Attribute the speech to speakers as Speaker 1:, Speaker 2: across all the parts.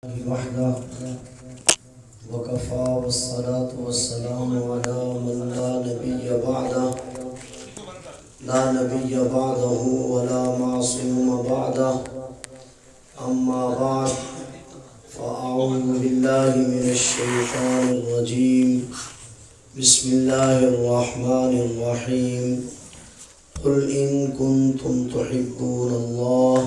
Speaker 1: وحده وكفى والصلاة والسلام على من لا نبي بعده ولا معصوم بعده أما بعد فأعوذ بالله من الشيطان الرجيم بسم الله الرحمن الرحيم قل إن كنتم تحبون الله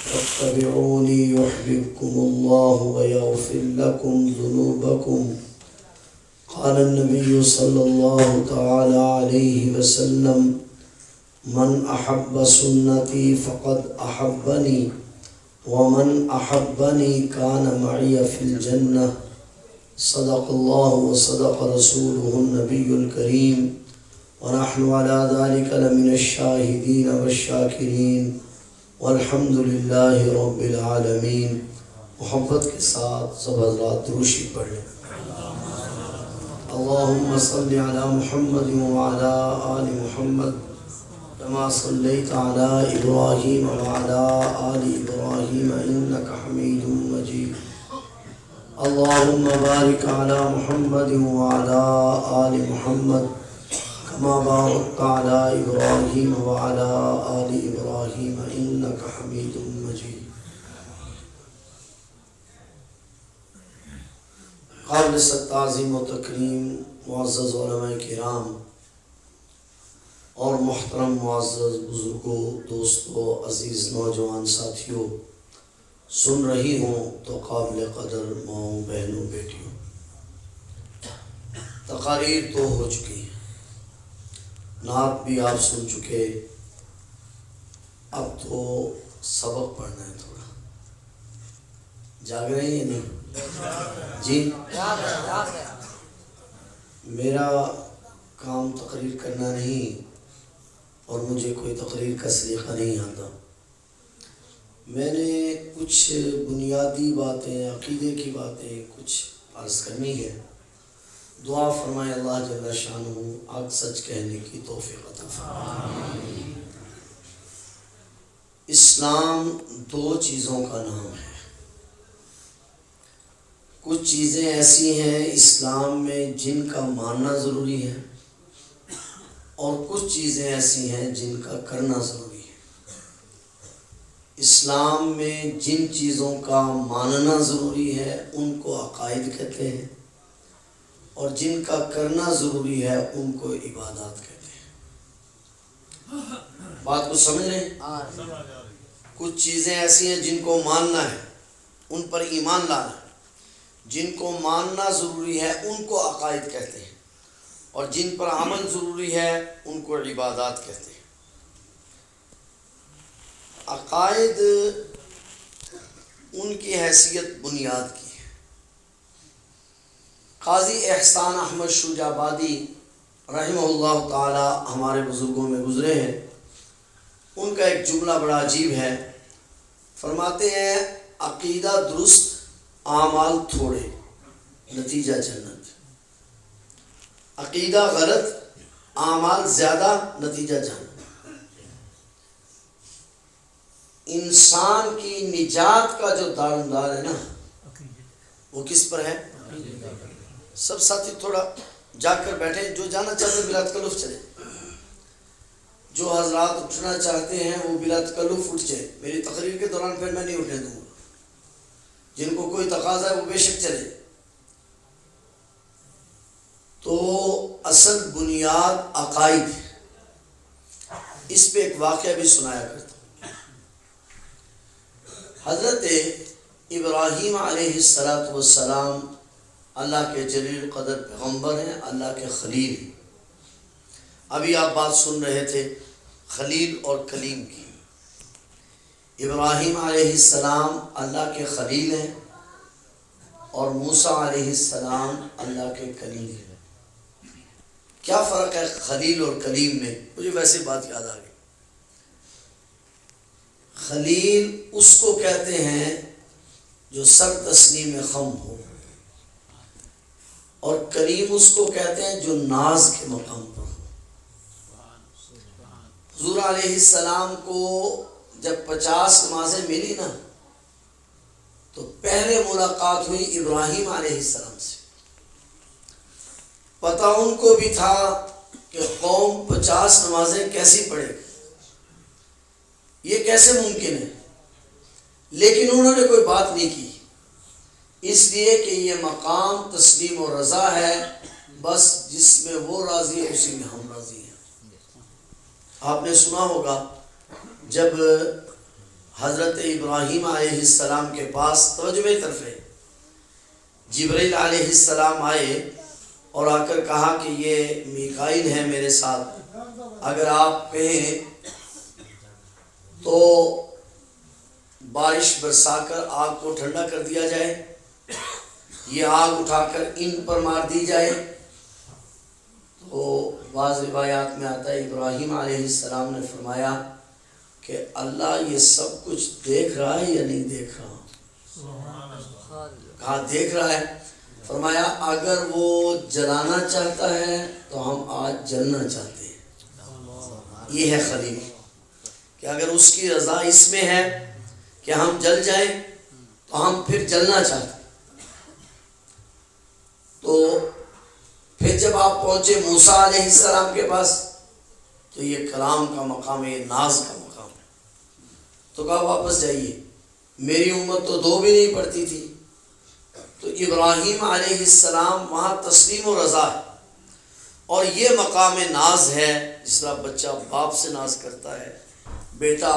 Speaker 1: فاتبعوني يحببكم الله ويغفر لكم ذنوبكم قال النبي صلى الله تعالى عليه وسلم من أحب سنتي فقد أحبني ومن أحبني كان معي في الجنة صدق الله وصدق رسوله النبي الكريم ونحن على ذلك لمن الشاهدين والشاكرين والحمد للہ رب العالمین۔ محبت کے ساتھ سب حضرات دروشی پڑھ لیں۔ اللہم صلی علی محمد وعلی آل محمد كما صلیت علی ابراہیم وعلی آل ابراہیم انک حمید مجید۔ اللہم بارک علی محمد وعلی آل محمد كما باركت على إبراهيم وعلى آل إبراهيم إنك حميد مجيد۔ قابل تعظیم و تکریم معزز علماء کرام اور محترم معزز بزرگوں، دوستوں، عزیز نوجوان ساتھیوں، سن رہی ہوں تو قابل قدر ماؤں، بہنوں، بیٹیوں، تقاریر تو ہو چکی ہیں، نعت بھی آپ سن چکے، اب تو سبق پڑھنا ہے۔ تھوڑا جاگ رہے ہیں یا نہیں جی؟ میرا کام تقریر کرنا نہیں اور مجھے کوئی تقریر کا سلیقہ نہیں آتا۔ میں نے کچھ بنیادی باتیں، عقیدے کی باتیں کچھ عرض کرنی ہے۔ دعا فرمائے اللہ جل شانہ حق سچ کہنے کی توفیق عطا فرمائے۔ اسلام دو چیزوں کا نام ہے۔ کچھ چیزیں ایسی ہیں اسلام میں جن کا ماننا ضروری ہے، اور کچھ چیزیں ایسی ہیں جن کا کرنا ضروری ہے۔ اسلام میں جن چیزوں کا ماننا ضروری ہے ان کو عقائد کہتے ہیں، اور جن کا کرنا ضروری ہے ان کو عبادات کہتے ہیں۔ بات کو سمجھ رہے ہیں؟ کچھ چیزیں ایسی ہیں جن کو ماننا ہے، ان پر ایمان لانا ہے، جن کو ماننا ضروری ہے ان کو عقائد کہتے ہیں، اور جن پر عمل ضروری ہے ان کو عبادات کہتے ہیں۔ عقائد ان کی حیثیت بنیاد کی۔ قاضی احسان احمد شجاعبادی رحمہ اللہ تعالی ہمارے بزرگوں میں گزرے ہیں۔ ان کا ایک جملہ بڑا عجیب ہے، فرماتے ہیں عقیدہ درست، اعمال تھوڑے، نتیجہ جنت۔ عقیدہ غلط، اعمال زیادہ، نتیجہ جنت۔ انسان کی نجات کا جو دارومدار ہے نا، وہ کس پر ہے؟ سب ساتھی تھوڑا جاگ کر بیٹھے، جو جانا چاہتے ہیں بلا تکلف چلے، جو حضرات اٹھنا چاہتے ہیں وہ بلا تکلف اٹھ جائے۔ میری تقریر کے دوران پھر میں نہیں اٹھنے دوں گا، جن کو کوئی تقاضا ہے وہ بے شک چلے۔ تو اصل بنیاد عقائد، اس پہ ایک واقعہ بھی سنایا کرتا ہوں۔ حضرت ابراہیم علیہ السلام اللہ کے جلیل قدر پیغمبر ہیں، اللہ کے خلیل ہیں۔ ابھی آپ بات سن رہے تھے خلیل اور کلیم کی۔ ابراہیم علیہ السلام اللہ کے خلیل ہیں، اور موسیٰ علیہ السلام اللہ کے کلیم ہیں۔ کیا فرق ہے خلیل اور کلیم میں؟ مجھے ویسے بات یاد آ گئی۔ خلیل اس کو کہتے ہیں جو سر تسلیم خم ہو، اور کریم اس کو کہتے ہیں جو ناز کے مقام پر ہو۔ حضور علیہ السلام کو جب 50 نمازیں ملی نا، تو پہلے ملاقات ہوئی ابراہیم علیہ السلام سے. پتہ ان کو بھی تھا کہ قوم 50 نمازیں کیسی پڑھے گی, یہ کیسے ممکن ہے, لیکن انہوں نے کوئی بات نہیں کی, اس لیے کہ یہ مقام تسلیم و رضا ہے, بس جس میں وہ راضی ہے اسی میں ہم راضی ہیں. آپ نے سنا ہوگا جب حضرت ابراہیم علیہ السلام کے پاس, توجہ میری طرف ہے, جبرائیل علیہ السلام آئے اور آ کر کہا کہ یہ میکائیل ہے میرے ساتھ, اگر آپ کہیں تو بارش برسا کر آگ کو ٹھنڈا کر دیا جائے, یہ آگ اٹھا کر ان پر مار دی جائے. تو بعض روایات میں آتا ہے ابراہیم علیہ السلام نے فرمایا کہ اللہ یہ سب کچھ دیکھ رہا ہے یا نہیں دیکھ رہا؟ کہا دیکھ رہا ہے. فرمایا اگر وہ جلانا چاہتا ہے تو ہم آج جلنا چاہتے ہیں. یہ ہے خلیل, کہ اگر اس کی رضا اس میں ہے کہ ہم جل جائیں تو ہم پھر جلنا چاہتے ہیں. تو پھر جب آپ پہنچے موسیٰ علیہ السلام کے پاس تو یہ کلام کا مقام ہے, یہ ناز کا مقام ہے. تو کہا واپس جائیے, میری امت تو 2 بھی نہیں پڑھتی تھی. تو ابراہیم علیہ السلام وہاں تسلیم و رضا ہے, اور یہ مقام ناز ہے. جس طرح بچہ باپ سے ناز کرتا ہے, بیٹا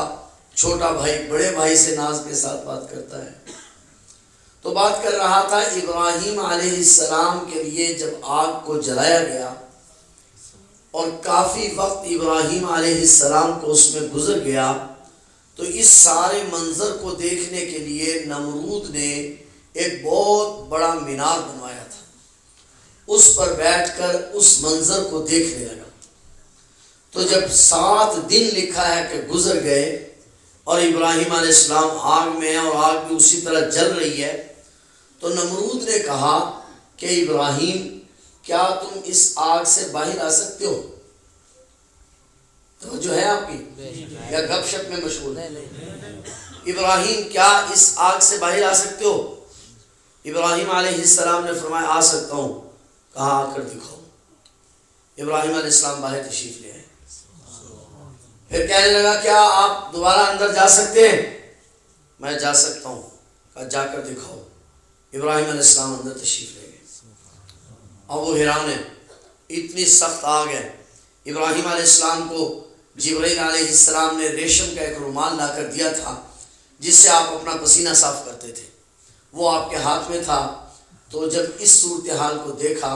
Speaker 1: چھوٹا بھائی بڑے بھائی سے ناز کے ساتھ بات کرتا ہے. تو بات کر رہا تھا ابراہیم علیہ السلام کے لیے جب آگ کو جلایا گیا اور کافی وقت ابراہیم علیہ السلام کو اس میں گزر گیا, تو اس سارے منظر کو دیکھنے کے لیے نمرود نے ایک بہت بڑا مینار بنوایا تھا. اس پر بیٹھ کر اس منظر کو دیکھنے لگا. تو جب 7 دن لکھا ہے کہ گزر گئے اور ابراہیم علیہ السلام آگ میں ہے اور آگ بھی اسی طرح جل رہی ہے, تو نمرود نے کہا کہ ابراہیم کیا تم اس آگ سے باہر آ سکتے ہو؟ تو جو ہے آپ کی یا گپ شپ میں مشغول ہے, ابراہیم کیا اس آگ سے باہر آ سکتے ہو؟ ابراہیم علیہ السلام نے فرمایا آ سکتا ہوں. کہا آ کر دکھاؤ. ابراہیم علیہ السلام باہر تشریف لے آئے. پھر کہنے لگا کیا آپ دوبارہ اندر جا سکتے ہیں؟ میں جا سکتا ہوں. کہا جا کر دکھاؤ. ابراہیم علیہ السلام اندر تشریف لے گئے. اب وہ حیران ہے, اتنی سخت آگ ہے. ابراہیم علیہ السلام کو جبرائیل علیہ السلام نے ریشم کا ایک رومال لا کر دیا تھا جس سے آپ اپنا پسینہ صاف کرتے تھے, وہ آپ کے ہاتھ میں تھا. تو جب اس صورتحال کو دیکھا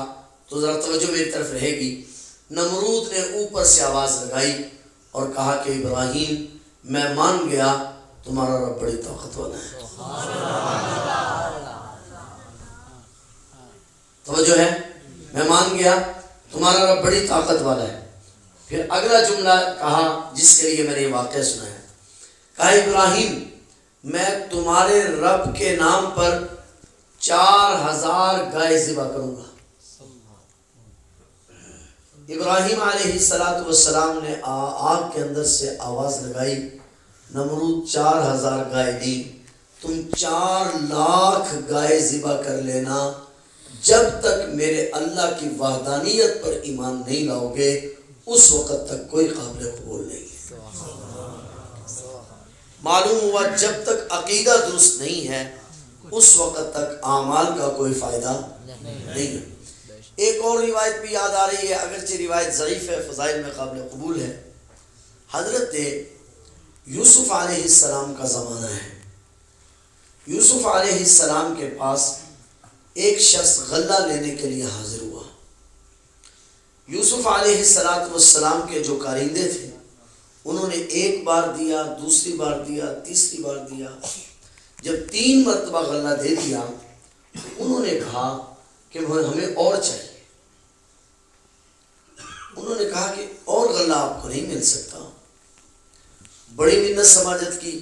Speaker 1: تو ذرا توجہ میری طرف رہے گی, نمرود نے اوپر سے آواز لگائی اور کہا کہ ابراہیم میں مان گیا تمہارا رب بڑی طاقت والا ہے. توجہ ہے, میں مان گیا تمہارا رب بڑی طاقت والا ہے. پھر اگلا جملہ کہا جس کے لیے میں نے یہ واقعہ سنا ہے. کہا ابراہیم میں تمہارے رب کے نام پر 4000 گائے ذبح کروں گا. ابراہیم علیہ السلام نے آگ کے اندر سے آواز لگائی, نمرود 4000 گائے دی, تم 4 لاکھ گائے ذبح کر لینا, جب تک میرے اللہ کی وحدانیت پر ایمان نہیں لاؤ گے اس وقت تک کوئی قابل قبول نہیں ہے. معلوم ہوا جب تک عقیدہ درست نہیں ہے اس وقت تک اعمال کا کوئی فائدہ نہیں ہے. ایک اور روایت بھی یاد آ رہی ہے, اگرچہ روایت ضعیف ہے, فضائل میں قابل قبول ہے. حضرت یوسف علیہ السلام کا زمانہ ہے. یوسف علیہ السلام کے پاس ایک شخص غلہ لینے کے لیے حاضر ہوا. یوسف علیہ السلام کے جو کارندے تھے انہوں نے 1 بار دیا, دوسری بار دیا, تیسری بار دیا. جب 3 مرتبہ غلہ دے دیا انہوں نے کہا کہ ہمیں اور چاہیے. انہوں نے کہا کہ اور غلہ آپ کو نہیں مل سکتا. بڑی منت سماجت کی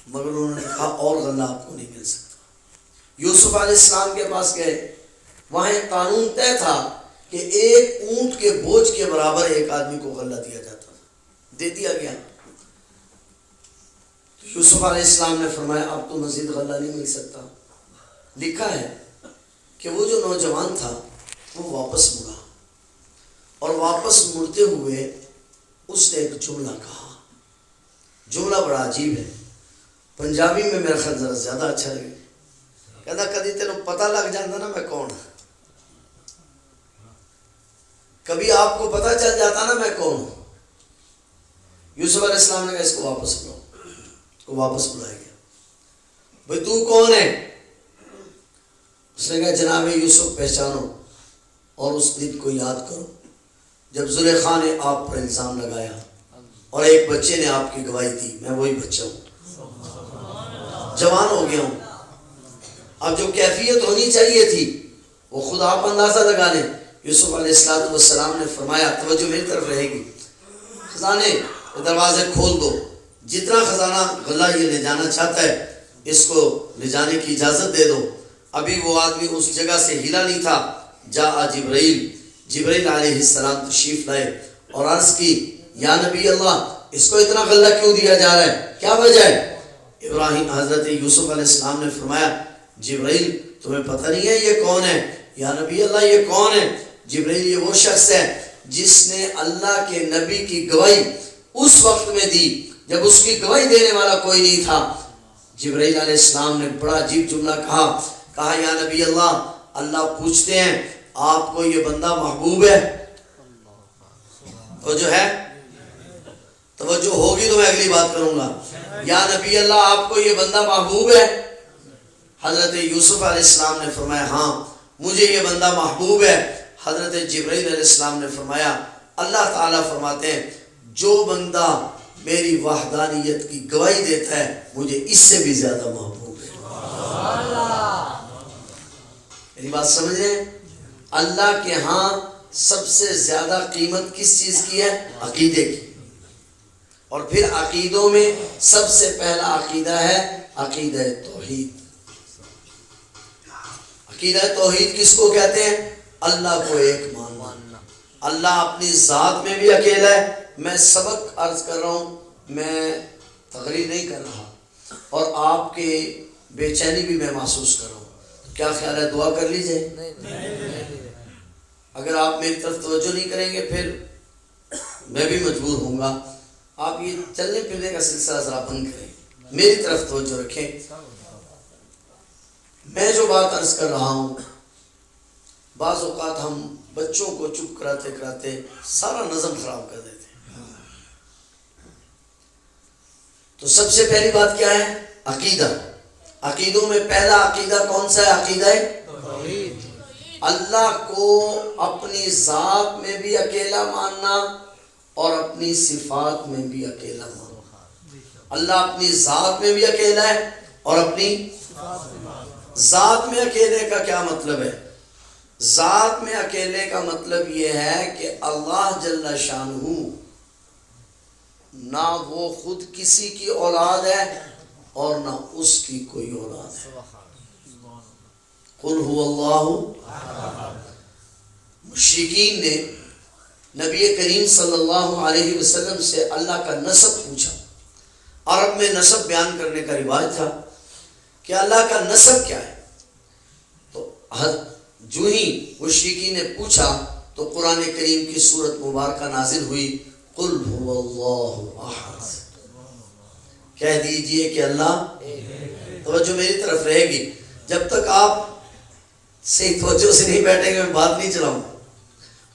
Speaker 1: مگر انہوں نے کہا اور غلہ آپ کو نہیں مل سکتا. یوسف علیہ السلام کے پاس گئے, وہاں ایک قانون طے تھا کہ 1 اونٹ کے بوجھ کے برابر ایک آدمی کو غلہ دیا جاتا تھا. دے دیا گیا. یوسف علیہ السلام نے فرمایا اب تو مزید غلہ نہیں مل سکتا. لکھا ہے کہ وہ جو نوجوان تھا وہ واپس مڑا اور واپس مڑتے ہوئے اس نے ایک جملہ کہا. جملہ بڑا عجیب ہے, پنجابی میں میرا خیال ذرا زیادہ اچھا لگے. کہتا کدی تینوں پتہ لگ جاتا نا میں کون, کبھی آپ کو پتہ چل جاتا نا میں کون ہوں. یوسف علیہ السلام نے کہا اس کو واپس بلاؤ. اس کو واپس بلایا گیا. بھئی تو کون ہے؟ اس نے کہا جناب یوسف پہچانو اور اس دن کو یاد کرو جب زلیخا نے آپ پر الزام لگایا اور ایک بچے نے آپ کی گواہی دی. میں وہی بچہ ہوں, جوان ہو گیا ہوں. اب جو کیفیت ہونی چاہیے تھی وہ خود آپ اندازہ لگا لیں. یوسف علیہ السلام نے فرمایا, توجہ میری طرف رہے گی, خزانے دروازے کھول دو, جتنا خزانہ غلہ یہ لے جانا چاہتا ہے اس کو لے جانے کی اجازت دے دو. ابھی وہ آدمی اس جگہ سے ہلا نہیں تھا. جا جبرائیل علیہ السلام تشریف لائے اور عرض کی یا نبی اللہ اس کو اتنا غلہ کیوں دیا جا رہا ہے, کیا وجہ ہے؟ ابراہیم حضرت یوسف علیہ السلام نے فرمایا جبرائیل تمہیں پتہ نہیں ہے یہ کون ہے؟ یا نبی اللہ یہ کون ہے؟ جبرائیل یہ وہ شخص ہے جس نے اللہ کے نبی کی گواہی اس وقت میں دی جب اس کی گواہی دینے والا کوئی نہیں تھا. جبرائیل علیہ السلام نے بڑا عجیب جملہ کہا یا نبی اللہ پوچھتے ہیں آپ کو یہ بندہ محبوب ہے؟ توجہ ہے, توجہ ہوگی تو میں اگلی بات کروں گا. یا نبی اللہ آپ کو یہ بندہ محبوب ہے؟ حضرت یوسف علیہ السلام نے فرمایا ہاں مجھے یہ بندہ محبوب ہے. حضرت جبرائیل علیہ السلام نے فرمایا اللہ تعالیٰ فرماتے ہیں جو بندہ میری وحدانیت کی گواہی دیتا ہے مجھے اس سے بھی زیادہ محبوب ہے. میری بات سمجھ رہے ہیں؟ اللہ کے ہاں سب سے زیادہ قیمت کس چیز کی ہے؟ عقیدے کی. اور پھر عقیدوں میں سب سے پہلا عقیدہ ہے عقیدہ توحید. عقیدہ توحید کس کو کہتے ہیں؟ اللہ کو ایک ماننا. اللہ اپنی ذات میں بھی اکیلا ہے. میں سبق عرض کر رہا ہوں, میں تقریر نہیں کر رہا اور آپ کے بے چینی بھی میں محسوس کر رہا ہوں. کیا خیال ہے دعا کر لیجئے؟ اگر آپ میری طرف توجہ نہیں کریں گے پھر میں بھی مجبور ہوں گا. آپ یہ چلنے پھرنے کا سلسلہ ذرا بند کریں, میری طرف توجہ رکھیں. میں جو بات عرض کر رہا ہوں بعض اوقات ہم بچوں کو چپ کراتے کراتے سارا نظم خراب کر دیتے ہیں. تو سب سے پہلی بات کیا ہے؟ عقیدہ. عقیدوں میں پہلا عقیدہ کون سا ہے؟ عقیدہ توحید. اللہ کو اپنی ذات میں بھی اکیلا ماننا اور اپنی صفات میں بھی اکیلا ماننا. اللہ اپنی ذات میں بھی اکیلا ہے اور اپنی ذات میں اکیلے کا کیا مطلب ہے؟ ذات میں اکیلے کا مطلب یہ ہے کہ اللہ جل شانہ نہ وہ خود کسی کی اولاد ہے اور نہ اس کی کوئی اولاد ہے. قل هو اللہ. مشرکین نے نبی کریم صلی اللہ علیہ وسلم سے اللہ کا نسب پوچھا. عرب میں نسب بیان کرنے کا رواج تھا کہ اللہ کا نسب کیا ہے. تو جو ہی مشرکین نے پوچھا تو قرآن کریم کی سورت مبارکہ نازل ہوئی قل هو اللہ احد. کہہ دیجئے کہ اللہ, توجہ میری طرف رہے گی, جب تک آپ صحیح توجہ سے نہیں بیٹھیں گے میں بات نہیں چلاؤں.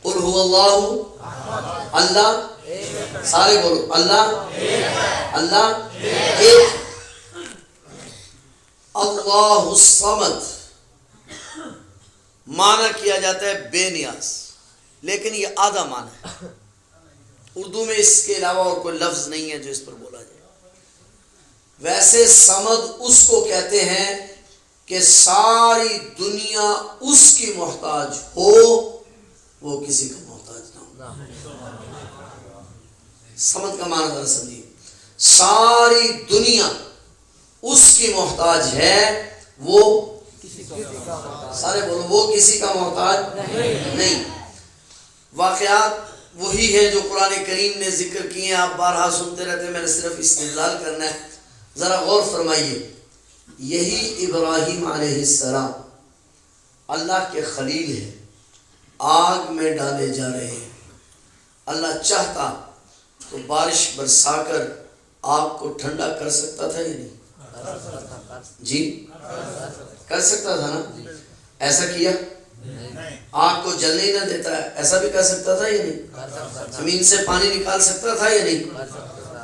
Speaker 1: قل هو اللہ, اللہ سارے بولو اللہ, اللہ ایک. اللہ الصمد معنی کیا جاتا ہے بے نیاز, لیکن یہ آدھا معنی ہے. اردو میں اس کے علاوہ اور کوئی لفظ نہیں ہے جو اس پر بولا جائے. ویسے صمد اس کو کہتے ہیں کہ ساری دنیا اس کی محتاج ہو, وہ کسی کا محتاج نہ ہو. صمد کا معنی ذرا سمجھیے. ساری دنیا اس کی محتاج ہے, وہ سارے بولو وہ کسی کا محتاج نہیں. واقعات وہی ہیں جو قرآن کریم نے ذکر کیے ہیں, آپ بارہا سنتے رہتے ہیں, میں نے صرف استدلال کرنا ہے. ذرا غور فرمائیے، یہی ابراہیم علیہ السلام اللہ کے خلیل ہیں، آگ میں ڈالے جا رہے ہیں۔ اللہ چاہتا تو بارش برسا کر آگ کو ٹھنڈا کر سکتا تھا یا نہیں؟ جی کر سکتا تھا نا؟ ایسا کیا؟ آگ کو جلنے ہی نہ دیتا ہے، ایسا بھی کر سکتا تھا یا نہیں؟ زمین سے پانی نکال سکتا تھا یا نہیں؟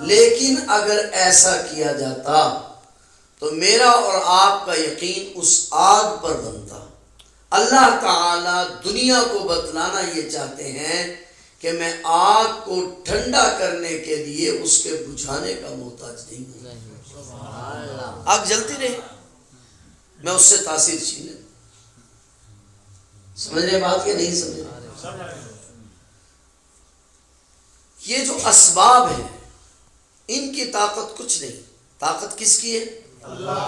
Speaker 1: لیکن اگر ایسا کیا جاتا تو میرا اور آپ کا یقین اس آگ پر بنتا۔ اللہ تعالیٰ دنیا کو بتلانا یہ چاہتے ہیں کہ میں آگ کو ٹھنڈا کرنے کے لیے اس کے بجھانے کا محتاج نہیں ہوں۔ آگ جلتی رہے، میں اس سے تاثیر چھین لوں۔ سمجھ رہے بات یا نہیں سمجھ رہے؟ یہ جو اسباب ہیں ان کی طاقت کچھ نہیں، طاقت کس کی ہے؟ اللہ۔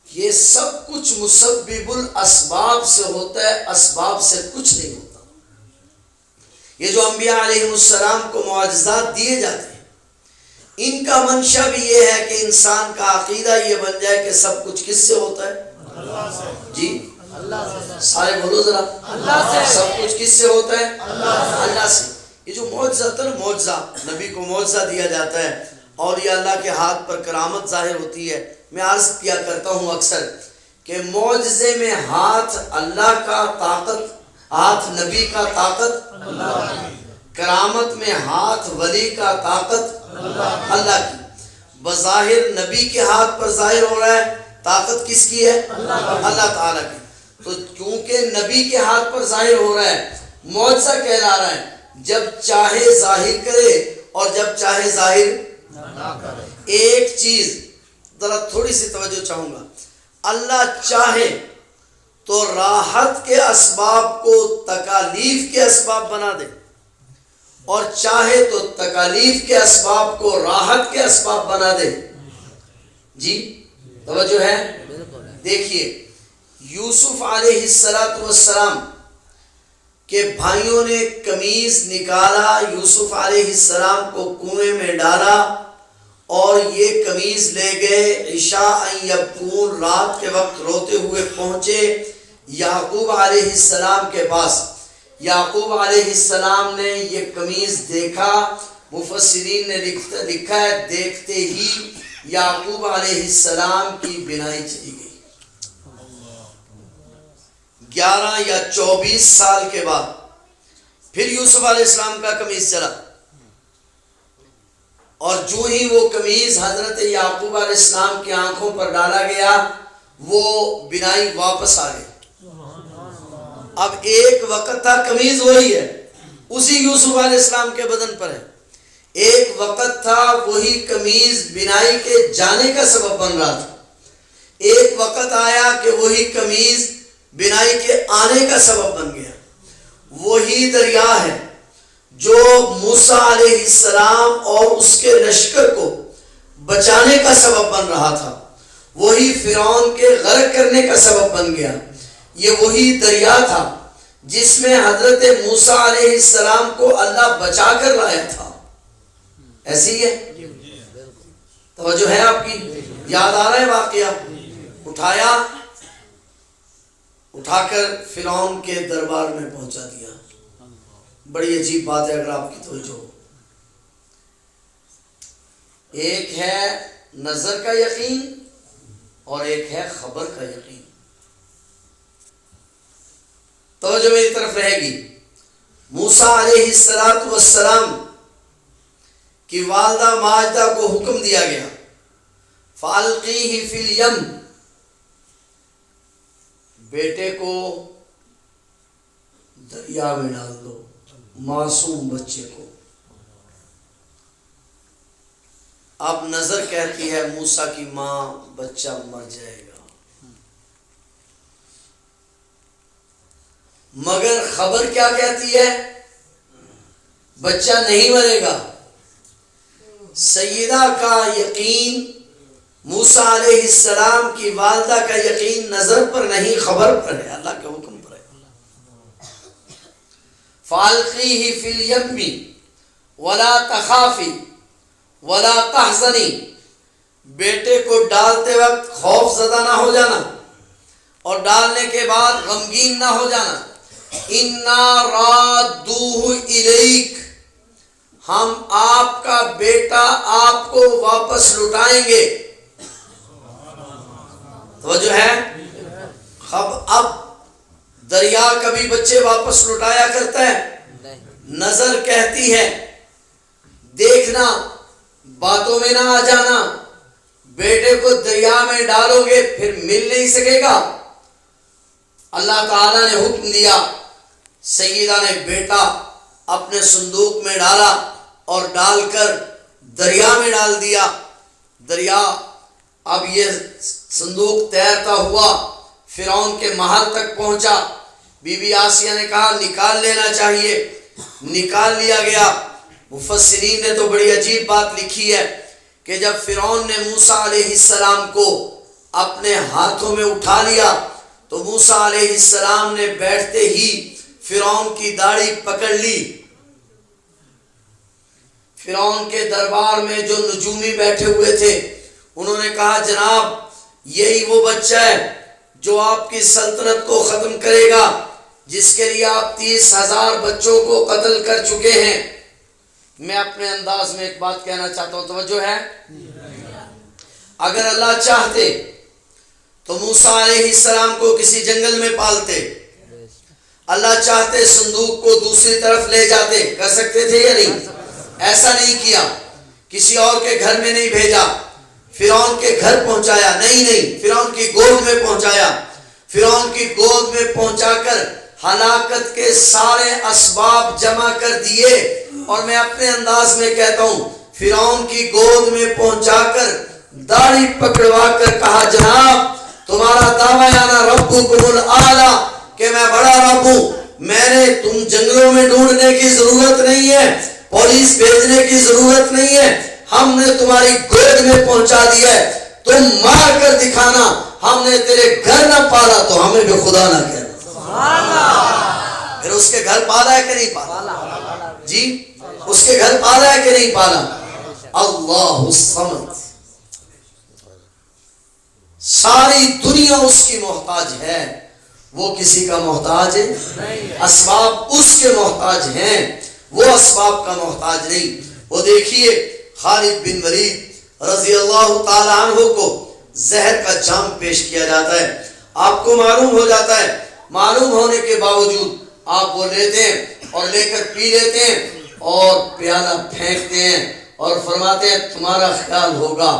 Speaker 1: یہ سب کچھ مسبب الاسباب سے ہوتا ہے، اسباب سے کچھ نہیں ہوتا۔ یہ جو انبیاء علیہ السلام کو معجزات دیے جاتے ہیں، ان کا منشا بھی یہ ہے کہ انسان کا عقیدہ یہ بن جائے کہ سب کچھ کس سے ہوتا ہے؟ اللہ سے۔ جی اللہ سے، سارے بولو ذرا، اللہ سے۔ سب کچھ کس سے ہوتا ہے؟ اللہ سے۔ یہ جو معجزہ تھا نا، معجزہ نبی کو معجزہ دیا جاتا ہے اور یہ اللہ کے ہاتھ پر کرامت ظاہر ہوتی ہے۔ میں عرض کیا کرتا ہوں اکثر کہ معجزے میں ہاتھ اللہ کا طاقت، ہاتھ نبی کا طاقت اللہ کی، کرامت میں ہاتھ ولی کا طاقت اللہ کی۔ بظاہر نبی کے ہاتھ پر ظاہر ہو رہا ہے، طاقت کس کی ہے؟ اللہ تعالیٰ کی۔ تو کیونکہ نبی کے ہاتھ پر ظاہر ہو رہا ہے، معجزہ کہلا رہا ہے، جب چاہے ظاہر کرے اور جب چاہے ظاہر نہ کرے۔ ایک چیز ذرا تھوڑی سی توجہ چاہوں گا، اللہ چاہے تو راحت کے اسباب کو تکالیف کے اسباب بنا دے، اور چاہے تو تکالیف کے اسباب کو راحت کے اسباب بنا دے۔ جی توجہ ہے؟ دیکھیے یوسف علیہ السلام کے بھائیوں نے قمیض نکالا، یوسف علیہ السلام کو کنویں میں ڈالا اور یہ قمیض لے گئے، عشاء یبکون، رات کے وقت روتے ہوئے پہنچے یعقوب علیہ السلام کے پاس۔ یعقوب علیہ السلام نے یہ قمیض دیکھا، مفسرین نے لکھا ہے دیکھتے ہی یعقوب علیہ السلام کی بینائی چلی گئی۔ 11 یا 24 سال کے بعد پھر یوسف علیہ السلام کا قمیض چلا، اور جو ہی وہ قمیض حضرت یعقوب علیہ السلام کی آنکھوں پر ڈالا گیا وہ بینائی واپس آ گئی۔ اب ایک وقت تھا قمیض وہی ہے، اسی یوسف علیہ السلام کے بدن پر ہے، ایک وقت تھا وہی قمیض بینائی کے جانے کا سبب بن رہا تھا، ایک وقت آیا کہ وہی قمیض بینائی کے آنے کا سبب بن گیا۔ وہی دریا ہے جو موسیٰ علیہ السلام اور اس کے لشکر کو بچانے کا سبب بن رہا تھا، وہی فرعون کے غرق کرنے کا سبب بن گیا۔ یہ وہی دریا تھا جس میں حضرت موسیٰ علیہ السلام کو اللہ بچا کر لایا تھا۔ ایسی ہے توجہ ہے آپ کی؟ یاد آ رہا ہے واقعہ؟ اٹھا کر فرعون کے دربار میں پہنچا دیا۔ بڑی عجیب بات ہے اگر آپ کی توجہ ہو۔ ایک ہے نظر کا یقین اور ایک ہے خبر کا یقین۔ توجہ میری طرف رہے گی۔ موسیٰ علیہ السلام کی والدہ ماجدہ کو حکم دیا گیا فَأَلْقِيهِ فِي الْيَمِّ، بیٹے کو دریا میں ڈال دو، معصوم بچے کو۔ اب نظر کہتی ہے موسیٰ کی ماں بچہ مر جائے گا، مگر خبر کیا کہتی ہے؟ بچہ نہیں مرے گا۔ سیدہ کا یقین، موسیٰ علیہ السلام کی والدہ کا یقین نظر پر نہیں خبر پر ہے، اللہ کے حکم پر ہے۔ فَأَلْقِيهِ فِي الْيَمِّ وَلَا تَخَافِي وَلَا تَحْزَنِي بیٹے کو ڈالتے وقت خوف زدہ نہ ہو جانا اور ڈالنے کے بعد غمگین نہ ہو جانا. اِنَّا رَادُّوهُ إِلَيْكَ، ہم آپ کا بیٹا آپ کو واپس لٹائیں گے. توجہ ہے؟ اب دریا کبھی بچے واپس لٹایا کرتا ہے؟ نظر کہتی ہے، دیکھنا، باتوں میں نہ آ جانا. بیٹے کو دریا میں ڈالو گے پھر مل نہیں سکے گا. اللہ تعالیٰ نے حکم دیا، سیدہ نے بیٹا اپنے صندوق میں ڈالا اور ڈال کر دریا میں ڈال دیا. دریا اب یہ صندوق تیرتا ہوا فرعون کے محل تک پہنچا. بی بی آسیہ نے کہا نکال لینا چاہیے، نکال لیا گیا. مفسرین نے تو بڑی عجیب بات لکھی ہے کہ جب فرعون نے موسیٰ علیہ السلام کو اپنے ہاتھوں میں اٹھا لیا تو موسیٰ علیہ السلام نے بیٹھتے ہی فرعون کی داڑھی پکڑ لی. فرعون کے دربار میں جو نجومی بیٹھے ہوئے تھے انہوں نے کہا جناب یہی وہ بچہ ہے جو آپ کی سلطنت کو ختم کرے گا، جس کے لیے آپ 30,000 بچوں کو قتل کر چکے ہیں. میں اپنے انداز میں ایک بات کہنا چاہتا ہوں، توجہ ہے؟ اگر اللہ چاہتے تو موسیٰ علیہ السلام کو کسی جنگل میں پالتے، اللہ چاہتے صندوق کو دوسری طرف لے جاتے، کر سکتے تھے یا نہیں؟ ایسا نہیں کیا. کسی اور کے گھر میں نہیں بھیجا، فرعون کے گھر پہنچایا. نہیں، فرعون کی گود میں پہنچایا. فرعون کی گود میں پہنچا کر ہلاکت کے سارے اسباب جمع کر دیے. اور میں اپنے انداز میں کہتا ہوں فرعون کی گود میں پہنچا کر داڑھی پکڑوا کر کہا جناب تمہارا دعویٰ انا ربکم الاعلی کہ میں بڑا رب ہوں، میں نے تم جنگلوں میں ڈھونڈنے کی ضرورت نہیں ہے، پولیس بھیجنے کی ضرورت نہیں ہے، ہم نے تمہاری گود میں پہنچا دیا ہے. تم مار کر دکھانا، ہم نے تیرے گھر نہ پالا تو ہمیں بھی خدا نہ کہنا. پھر اس کے گھر پالا ہے کہ نہیں پالا؟ جی اس کے گھر پالا ہے کہ نہیں پالا؟ اللہ الصمد، ساری دنیا اس کی محتاج ہے، وہ کسی کا محتاج ہے؟ اسباب اس کے محتاج ہیں، وہ اسباب کا محتاج نہیں. وہ دیکھیے خالد بن ولید رضی اللہ تعالی عنہ کو زہر کا جام پیش کیا جاتا ہے. آپ کو معلوم ہو جاتا ہے، معلوم ہونے کے باوجود آپ وہ لیتے ہیں اور لے کر پی لیتے ہیں اور پیالہ پھینکتے ہیں اور فرماتے ہیں تمہارا خیال ہوگا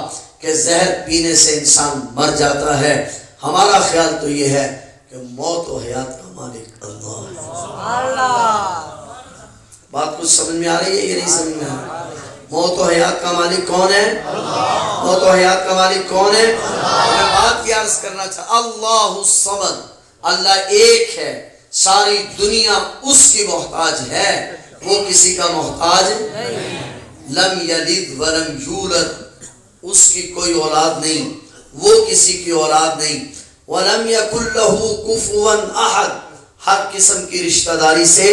Speaker 1: کہ زہر پینے سے انسان مر جاتا ہے، ہمارا خیال تو یہ ہے کہ موت و حیات کا مالک اللہ ہے. بات کچھ سمجھ میں آ رہی ہے یا نہیں سمجھ میں آ رہی؟ موت و حیات کا مالک کون ہے؟ موت و حیات کا مالک کون ہے؟ میں بات کی عرض کرنا چاہتا اللہ الصمد، اللہ ایک ہے، ساری دنیا اس کی محتاج ہے، وہ کسی کا محتاج لم یلد ولم یولد، اس کی کوئی اولاد نہیں، وہ کسی کی اولاد نہیں. ولم یکن لہ کفوا احد، ہر قسم کی رشتہ داری سے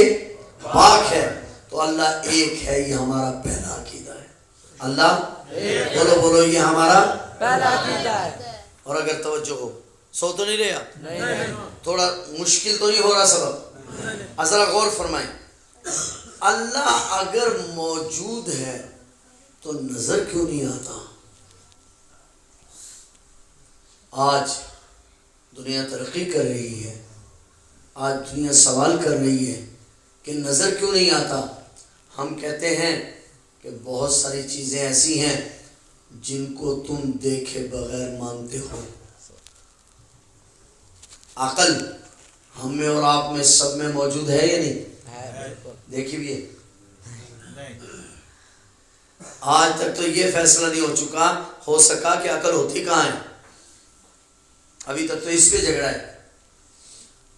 Speaker 1: پاک ہے. تو اللہ ایک ہے، یہ ہمارا پہلا عقیدہ ہے. اللہ بولو یہ ہمارا پہلا عقیدہ ہے. اور اگر توجہ ہو سو تو نہیں رہا، تھوڑا مشکل تو نہیں ہو رہا سبب؟ ذرا غور فرمائیں، اللہ اگر موجود ہے تو نظر کیوں نہیں آتا؟ آج دنیا ترقی کر رہی ہے، آج دنیا سوال کر رہی ہے کہ نظر کیوں نہیں آتا؟ ہم کہتے ہیں کہ بہت ساری چیزیں ایسی ہیں جن کو تم دیکھے بغیر مانتے ہو. عقل ہم میں اور آپ میں سب میں موجود ہے یا نہیں؟ دیکھیے بھی آج تک تو یہ فیصلہ نہیں ہو سکا کہ عقل ہوتی کہاں ہے. ابھی تک تو اس پہ جھگڑا ہے.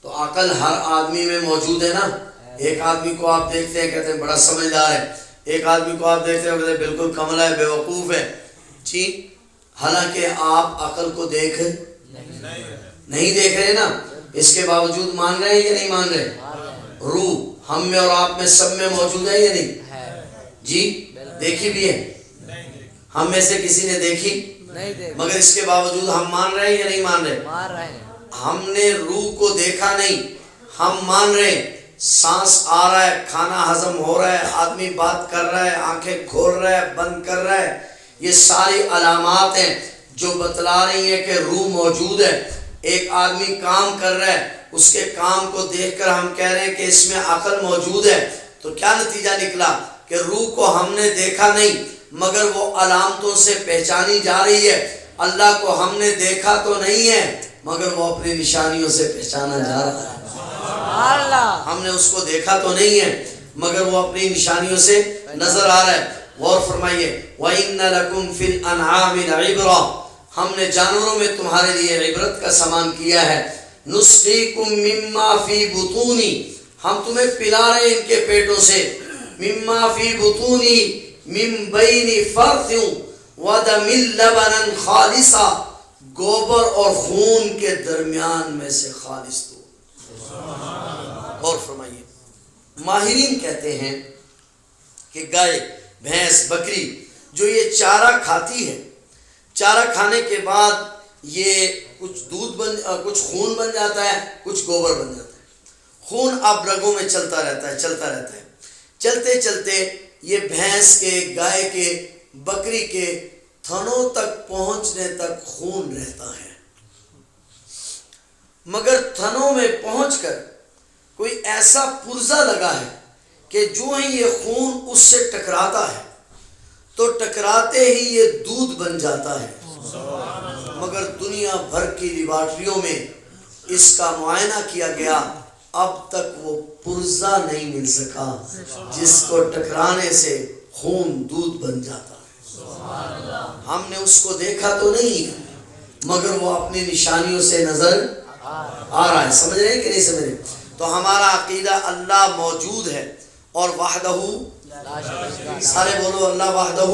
Speaker 1: تو عقل ہر آدمی میں موجود ہے نا. ایک آدمی کو آپ دیکھتے ہیں کہتے ہیں بڑا سمجھدار ہے، ایک آدمی کو آپ دیکھتے ہیں کہتے ہیں بالکل کملا ہے، بے وقوف ہے. جی حالانکہ آپ عقل کو نہیں دیکھ رہے نا، اس کے باوجود مان رہے ہیں یا نہیں مان رہے؟ روح ہم میں اور آپ میں سب میں موجود ہے یا نہیں؟ جی دیکھی بھی ہے. ہم میں سے کسی نے دیکھی؟ مگر اس کے باوجود ہم مان رہے ہیں یا نہیں مان رہے؟
Speaker 2: مان رہے ہیں.
Speaker 1: ہم نے روح کو دیکھا نہیں، ہم مان رہے ہیں. سانس آ رہا ہے، کھانا ہضم ہو رہا ہے، آدمی بات کر رہا ہے، آنکھیں کھول رہا ہے، بند کر رہا ہے. یہ ساری علامات ہیں جو بتلا رہی ہیں کہ روح موجود ہے. ایک آدمی کام کر رہا ہے، اس کے کام کو دیکھ کر ہم کہہ رہے ہیں کہ اس میں عقل موجود ہے. تو کیا نتیجہ نکلا کہ روح کو ہم نے دیکھا نہیں مگر وہ علامتوں سے پہچانی جا رہی ہے. اللہ کو ہم نے دیکھا تو نہیں ہے مگر وہ اپنی نشانیوں سے پہچانا جا رہا ہے. ہم نے اس کو دیکھا تو نہیں ہے مگر وہ اپنی نشانیوں سے نظر آ رہا ہے. غور فرمائیے. وَإِنَّ لَكُمْ فِي الْأَنْعَامِ لَعِبْرَةً، ہم نے جانوروں میں تمہارے لیے عبرت کا سامان کیا ہے. نُسْقِيكُم مِّمَّا فِي بُطُونِ، ہم تمہیں پلا رہے ہیں ان کے پیٹوں سے. مِّمَّا فِي بُطُونِ مِن بَيْنِ فَرْثٍ وَدَمٍ لَبَنًا خَالِصًا، گوبر اور خون کے درمیان میں سے خالص دودھ. غور فرمائیے. ماہرین کہتے ہیں کہ گائے، بھینس، بکری جو یہ چارہ کھاتی ہے، چارہ کھانے کے بعد یہ کچھ کچھ خون بن جاتا ہے، کچھ گوبر بن جاتا ہے. خون اب رگوں میں چلتا رہتا ہے. چلتے چلتے یہ بھینس کے، گائے کے، بکری کے تھنوں تک پہنچنے تک خون رہتا ہے. مگر تھنوں میں پہنچ کر کوئی ایسا پرزہ لگا ہے کہ جو ہی یہ خون اس سے ٹکراتا ہے تو ٹکراتے ہی یہ دودھ بن جاتا ہے. مگر دنیا بھر کی لیبارٹریوں میں اس کا معائنہ کیا گیا، اب تک وہ پرزہ نہیں مل سکا جس کو ٹکرانے سے خون دودھ بن جاتا ہے. ہم نے اس کو دیکھا تو نہیں مگر وہ اپنی نشانیوں سے نظر آ رہا ہے. سمجھ رہے ہیں کہ نہیں سمجھ رہے؟ تو ہمارا عقیدہ اللہ موجود ہے اور وحدہ، سارے بولو اللہ وحدہ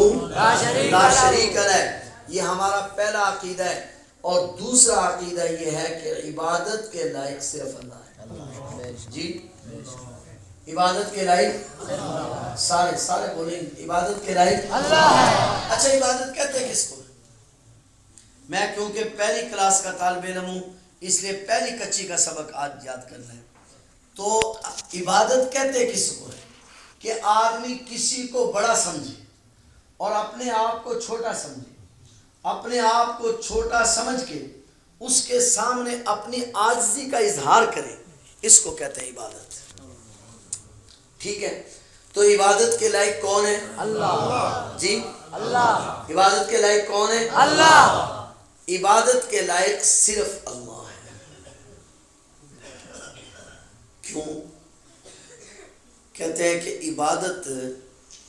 Speaker 1: لا شریک لہ. یہ ہمارا پہلا عقیدہ ہے. اور دوسرا عقیدہ یہ ہے کہ عبادت کے لائق صرف اللہ ہے. جی عبادت کے لائق سارے بولیں عبادت کے لائق اللہ ہے. اچھا عبادت کہتے ہیں کس کو؟ میں کیونکہ پہلی کلاس کا طالب علم ہوں اس لیے پہلی کچی کا سبق آج یاد کرنا ہے. تو عبادت کہتے کس کو ہے کہ آدمی کسی کو بڑا سمجھے اور اپنے آپ کو چھوٹا سمجھے. اپنے آپ کو چھوٹا سمجھ کے اس کے سامنے اپنی عاجزی کا اظہار کرے، اس کو کہتے ہیں عبادت. ٹھیک ہے. تو عبادت کے لائق کون ہے؟ اللہ. جی اللہ. عبادت کے لائق کون ہے؟ اللہ. عبادت کے لائق صرف اللہ ہے. کیوں؟ کہتے ہیں کہ عبادت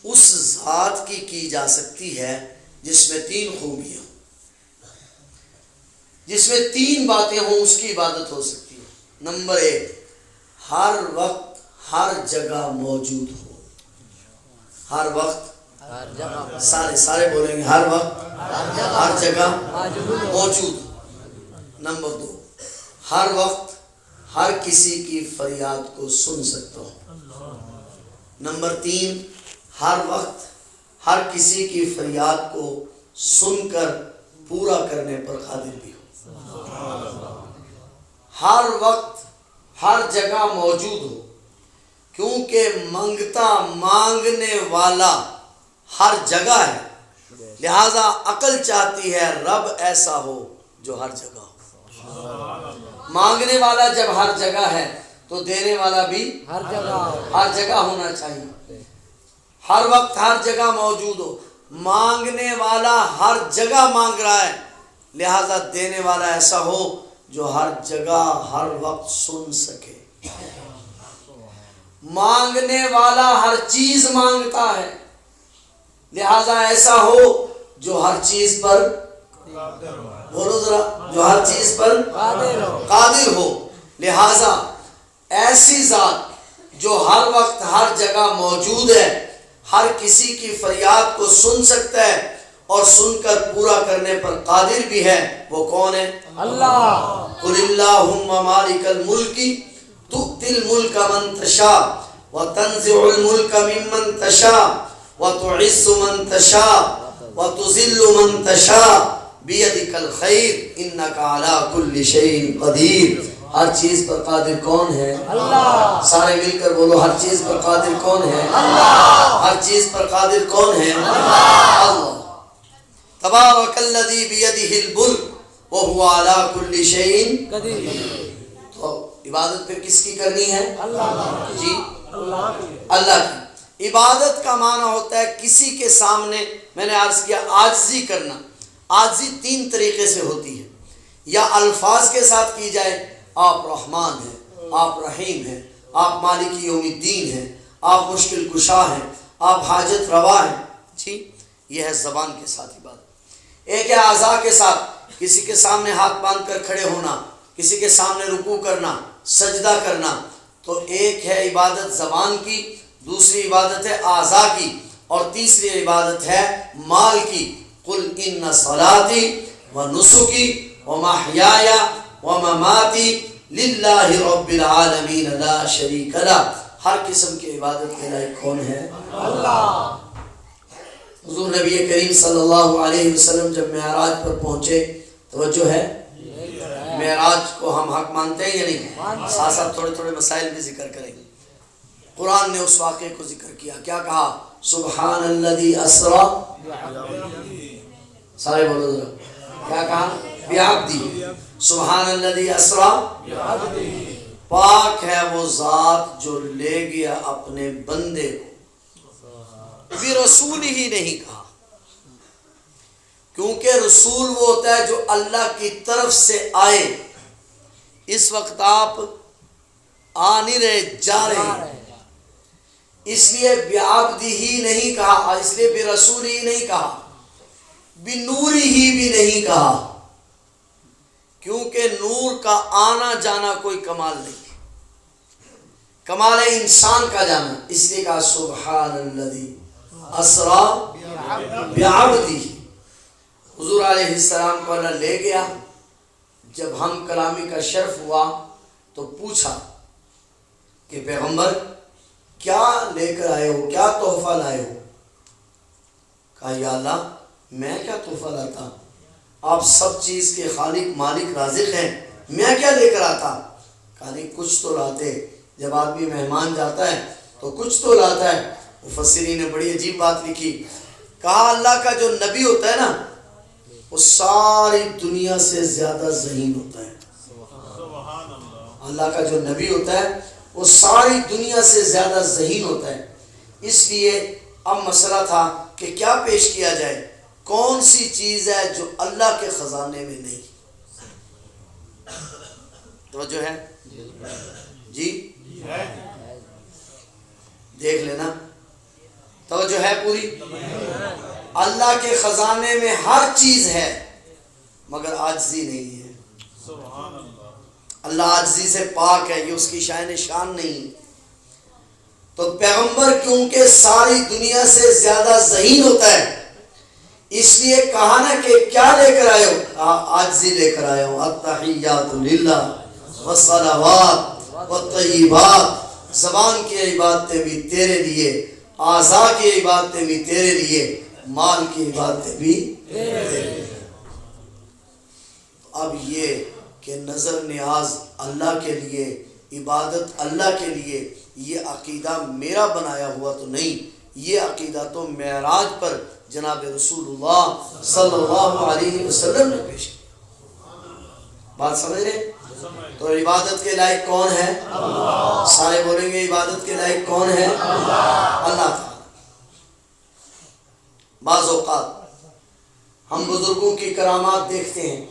Speaker 1: اس ذات کی جا سکتی ہے جس میں 3 خوبیاں، جس میں 3 باتیں ہوں، اس کی عبادت ہو سکتی ہے. نمبر 1، ہر وقت ہر جگہ موجود ہو. ہر وقت ہر جگہ، سارے بولیں گے ہر وقت ہر جگہ موجود. نمبر 2، ہر وقت ہر کسی کی فریاد کو سن سکتا ہوں. نمبر 3، ہر وقت ہر کسی کی فریاد کو سن کر پورا کرنے پر قادر بھی ہو. ہر وقت ہر جگہ موجود ہو کیونکہ مانگنے والا ہر جگہ ہے، لہذا عقل چاہتی ہے رب ایسا ہو جو ہر جگہ ہو. مانگنے والا جب ہر جگہ ہے تو دینے والا بھی ہر جگہ ہونا چاہیے. ہر وقت ہر جگہ موجود ہو، مانگنے والا ہر جگہ مانگ رہا ہے، لہذا دینے والا ایسا ہو جو ہر جگہ ہر وقت سن سکے. مانگنے والا ہر چیز مانگتا ہے، لہذا ایسا ہو جو ہر چیز پر، بولو ذرا، جو ہر چیز پر قادر ہو. لہذا ایسی ذات جو ہر وقت ہر جگہ موجود ہے، ہر کسی کی فریاد کو سن سکتا ہے اور سن کر پورا کرنے پر قادر بھی ہے، وہ کون ہے؟ اللہ. قل اللہم مالک الملک تؤتی الملک من تشاء وتنزع الملک ممن تشاء وتعز من تشاء وتذل من تشاء بیدک الخیر انک علی کل شیء قدیر. ہر چیز پر قادر کون ہے؟ اللہ. سارے مل کر بولو ہر چیز پر قادر کون ہے؟ اللہ. ہر چیز پر قادر کون ہے؟ اللہ. تبارک الذی بیدہ الملک وہو علی کل شیء قدیر. تو عبادت پھر کس کی کرنی ہے؟ اللہ. جی اللہ کی. عبادت کا معنی ہوتا ہے کسی کے سامنے، میں نے عرض کیا عاجزی کرنا. عاجزی تین طریقے سے ہوتی ہے. یا الفاظ کے ساتھ کی جائے، آپ رحمان ہیں، آپ رحیم ہیں، آپ مالک یوم الدین ہیں، آپ مشکل کشا ہیں، آپ حاجت روا ہیں. جی یہ ہے زبان کے ساتھ عبادت. ایک ہے اعضاء کے ساتھ، کسی کے سامنے ہاتھ باندھ کر کھڑے ہونا، کسی کے سامنے رکوع کرنا، سجدہ کرنا. تو ایک ہے عبادت زبان کی، دوسری عبادت ہے اعضاء کی، اور تیسری عبادت ہے مال کی. قل ان صلاتی ونسکی ومحیای ومماتی للہ رب العالمین لا شریک لہ. ہر قسم کی عبادت کے لائق کون ہے؟ اللہ. حضور نبی کریم صلی اللہ علیہ وسلم جب معراج پر پہنچے، توجہ ہے، معراج کو ہم حق مانتے ہیں یا نہیں؟ ساتھ ساتھ تھوڑے تھوڑے مسائل بھی ذکر کریں گے. قرآن نے اس واقعے کو ذکر کیا. کیا کہا؟ سبحان الذی اسری، سارے بولو ذرا، کیا کہا؟ بعبدی. سبحان الذی اسری، پاک ہے وہ ذات جو لے گیا اپنے بندے کو. برسول ہی نہیں کہا، کیونکہ رسول وہ ہوتا ہے جو اللہ کی طرف سے آئے. اس وقت آپ آ نہیں رہے، جا رہے ہیں، اس لیے بعبدی ہی نہیں کہا، اس لیے برسول ہی نہیں کہا، بنوری ہی بھی نہیں کہا، کیونکہ نور کا آنا جانا کوئی کمال نہیں، کمال ہے انسان کا جانا. اس لیے کہا سبحان الذی اسری بعبدی. حضور علیہ السلام کو اللہ لے گیا. جب ہم کلامی کا شرف ہوا تو پوچھا کہ پیغمبر کیا لے کر آئے ہو، کیا تحفہ لائے ہو؟ کہا یا اللہ میں کیا تحفہ لاتا، آپ سب چیز کے خالق مالک رازق ہیں، میں کیا لے کر آتا؟ کہا نہیں کچھ تو لاتے. جب آدمی مہمان جاتا ہے تو کچھ تو لاتا ہے. مفسرین نے بڑی عجیب بات لکھی. کہا اللہ کا جو نبی ہوتا ہے نا، وہ ساری دنیا سے زیادہ ذہین ہوتا ہے. اللہ کا جو نبی ہوتا ہے وہ ساری دنیا سے زیادہ ذہین ہوتا ہے. اس لیے اب مسئلہ تھا کہ کیا پیش کیا جائے، کون سی چیز ہے جو اللہ کے خزانے میں نہیں. توجہ ہے جی، دیکھ لینا، توجہ ہے پوری. اللہ کے خزانے میں ہر چیز ہے مگر عاجزی نہیں ہے. اللہ عاجزی سے پاک ہے، یہ اس کی شان نہیں. تو پیغمبر کیونکہ ساری دنیا سے زیادہ ذہین ہوتا ہے، اس لیے کہا نا کہ کیا لے کر آئے ہو؟ عاجزی لے کر آئے ہو. التحیات للہ والصلوات والطیبات. زبان کی عبادتیں بھی تیرے لیے، اعضاء کی عبادتیں بھی تیرے لیے، مال کی عبادتیں بھی تیرے لیے. اب یہ کہ نظر نیاز اللہ کے لیے، عبادت اللہ کے لیے، یہ عقیدہ میرا بنایا ہوا تو نہیں، یہ عقیدہ تو معراج پر جناب رسول اللہ صلی اللہ علیہ وسلم نے پیش کیا. بات سمجھ رہے؟ تو عبادت کے لائق کون ہے؟ اللہ. سارے بولیں گے عبادت کے لائق کون ہے؟ اللہ تعالی. بعض اوقات ہم بزرگوں کی کرامات دیکھتے ہیں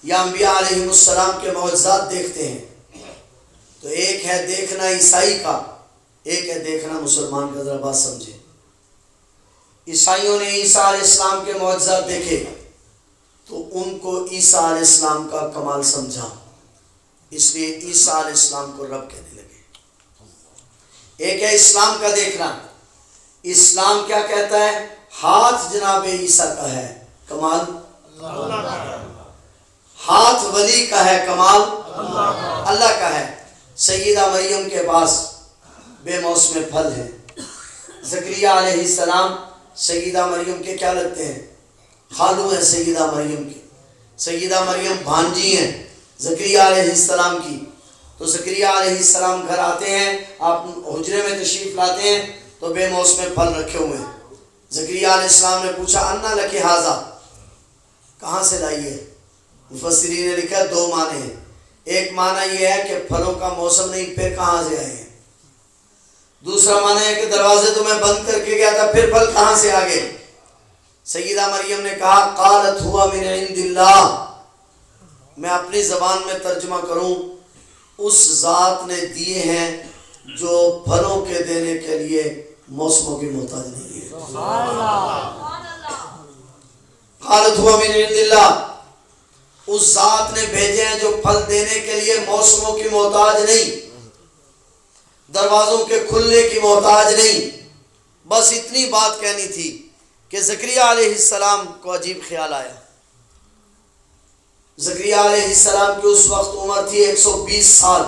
Speaker 1: یا انبیاء علیہ السلام کے معجزات دیکھتے ہیں، تو ایک ہے دیکھنا عیسائی کا، ایک ہے دیکھنا مسلمان کا. ذرا بات سمجھے. عیسائیوں نے عیسیٰ علیہ السلام کے معجزات دیکھے تو ان کو عیسیٰ علیہ السلام کا کمال سمجھا، اس لیے عیسیٰ علیہ السلام کو رب کہنے لگے. ایک ہے اسلام کا دیکھنا. اسلام کیا کہتا ہے؟ ہاتھ جناب عیسیٰ کا ہے، کمال اللہ کا ہے. ہاتھ ولی کا ہے، کمال اللہ کا ہے. سیدہ مریم کے پاس بے موسم پھل ہیں. زکریا علیہ السلام سیدہ مریم کے کیا لگتے ہیں؟ خالو ہیں سیدہ مریم کی، سیدہ مریم بھانجی ہیں زکریا علیہ السلام کی. تو زکریا علیہ السلام گھر آتے ہیں، آپ حجرے میں تشریف لاتے ہیں تو بے موسم پھل رکھے ہوئے ہیں. زکریا علیہ السلام نے پوچھا انا لکی ھذا، کہاں سے لائی ہے؟ مفسرین نے لکھا دو معنی ہیں. ایک معنی یہ ہے کہ پھلوں کا موسم نہیں، پھر کہاں سے آئے ہیں. دوسرا معنی ہے کہ دروازے تو میں بند کر کے گیا تھا، پھر پھل کہاں سے آ گئے. سیدہ مریم نے کہا قالت ہوا من عند اللہ، میں اپنی زبان میں ترجمہ کروں، اس ذات نے دیے ہیں جو پھلوں کے دینے کے لیے موسموں کی محتاج نہیں ہے. قالت ہوا من عند اللہ، اس ذات نے بھیجے ہیں جو پھل دینے کے لیے موسموں کی محتاج نہیں، دروازوں کے کھلنے کی محتاج نہیں. بس اتنی بات کہنی تھی کہ زکریا علیہ السلام کو عجیب خیال آیا. زکریا علیہ السلام کی اس وقت عمر تھی 120 سال.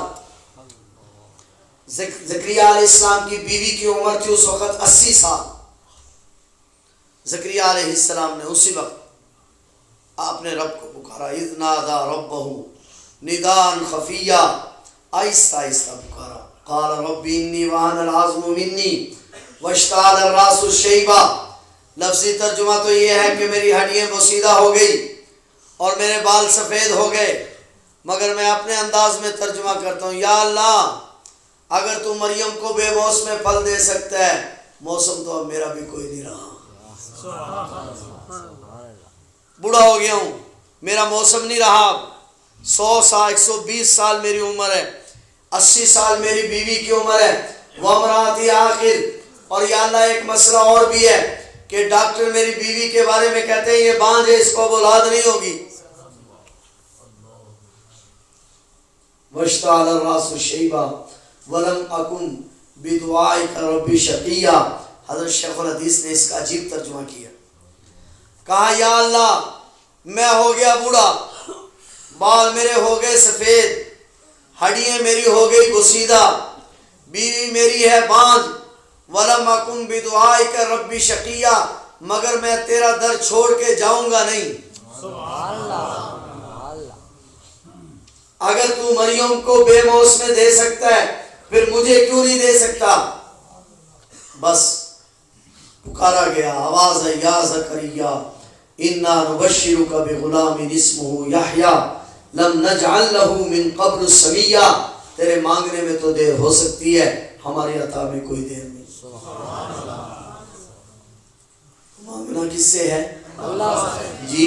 Speaker 1: زکریا علیہ السلام کی بیوی کی عمر تھی اس وقت 80 سال. زکریا علیہ السلام نے اسی وقت آپ نے رب کو پکارا. اذ نادى ربه نداء خفیا، آہستہ آہستہ پکارا. قال رب انی وہن العظم منی واشتعل الراس شیبا. لفظی ترجمہ تو یہ ہے کہ میری ہڈیاں بوسیدہ ہو گئی اور میرے بال سفید ہو گئے، مگر میں اپنے انداز میں ترجمہ کرتا ہوں، یا اللہ اگر تو مریم کو بے موسم پھل دے سکتا ہے، موسم تو اب میرا بھی کوئی نہیں رہا. بوڑھا ہو گیا ہوں، میرا موسم نہیں رہا. 100 سال 120 سال میری عمر ہے، 80 سال میری بیوی کی عمر ہے. وامراتی آخر، اور یا اللہ ایک مسئلہ اور بھی ہے کہ ڈاکٹر میری بیوی کے بارے میں کہتے ہیں یہ بانجھ ہے، اس کو اب اولاد نہیں ہوگی. واشتعل الراس شیبا ولم اکن بدعائک ربی شقیا. حضرت شیخ الحدیث نے اس کا عجیب ترجمہ کیا. کہا یا اللہ میں ہو گیا بوڑھا، بال میرے ہو گئے سفید، ہڈیاں میری ہو گئی بوسیدہ، بیوی میری ہے بانجھ. وَلَمْ أَكُنْ بِدُعَائِكَ رَبِّ شَقِيًّا، مگر میں تیرا در چھوڑ کے جاؤں گا نہیں. اگر تو مریم کو بے موسم دے سکتا ہے پھر مجھے کیوں نہیں دے سکتا. بس پکارا گیا، آواز ہے یا زکریا انا نبشرک بغلام اسمہ یحییٰ لم نجعل له من قبل سمیا. تیرے مانگنے میں تو دیر ہو سکتی ہے، ہماری عطا میں کوئی دیر نہیں. مانگنا کس سے ہے؟ اللہ سے. جی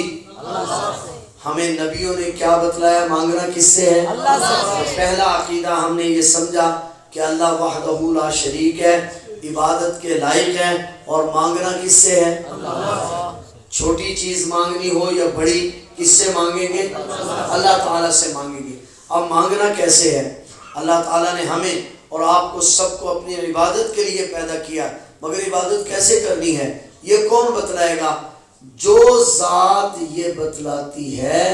Speaker 1: ہمیں نبیوں نے کیا بتلایا؟ مانگنا کس سے ہے؟ اللہ سے. پہلا عقیدہ ہم نے یہ سمجھا کہ اللہ وحدہ لا شریک ہے، عبادت کے لائق ہے، اور مانگنا کس سے ہے؟ اللہ. چھوٹی چیز مانگنی ہو یا بڑی، کس سے مانگیں گے؟ اللہ تعالیٰ سے مانگیں گے. اب مانگنا کیسے ہے؟ اللہ تعالیٰ نے ہمیں اور آپ کو سب کو اپنی عبادت کے لیے پیدا کیا، مگر عبادت کیسے کرنی ہے یہ کون بتلائے گا؟ جو ذات یہ بتلاتی ہے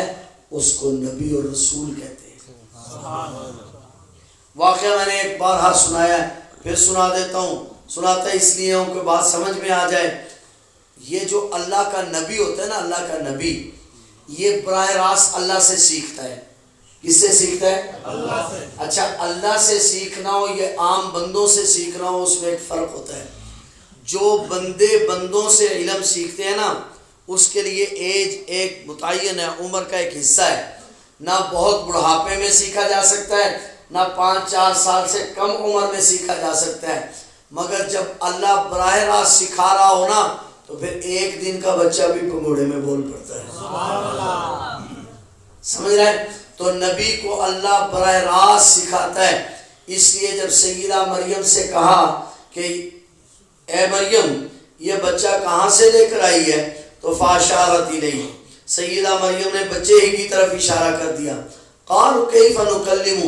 Speaker 1: اس کو نبی اور رسول کہتے ہیں. واقعہ میں نے ایک بار ہر سنایا ہے، پھر سنا دیتا ہوں. سناتا اس لیے ہوں کہ بات سمجھ میں آ جائے. یہ جو اللہ کا نبی ہوتا ہے نا، اللہ کا نبی یہ براہ راست اللہ سے سیکھتا ہے. کس سے سیکھتا ہے؟ اللہ سے. اچھا اللہ سے سیکھنا ہو یا عام بندوں سے سیکھنا ہو، اس میں ایک فرق ہوتا ہے. جو بندے بندوں سے علم سیکھتے ہیں نا اس کے لیے ایج ایک متعین ہے، عمر کا ایک حصہ ہے. نہ بہت بڑھاپے میں سیکھا جا سکتا ہے، نہ 5-4 سال سے کم عمر میں سیکھا جا سکتا ہے. مگر جب اللہ براہ راست سکھا رہا ہو نا تو پھر ایک دن کا بچہ بھی پنگوڑے میں بول پڑتا ہے. سبحان اللہ. سمجھ رہے ہیں؟ تو نبی کو اللہ براہ راست سکھاتا ہے. اس لیے جب سیدہ مریم سے کہا کہ اے مریم یہ بچہ کہاں سے لے کر آئی ہے، تو فاشارت الیہ، سیدہ مریم نے بچے ہی کی طرف اشارہ کر دیا. قالوا کیف نکلم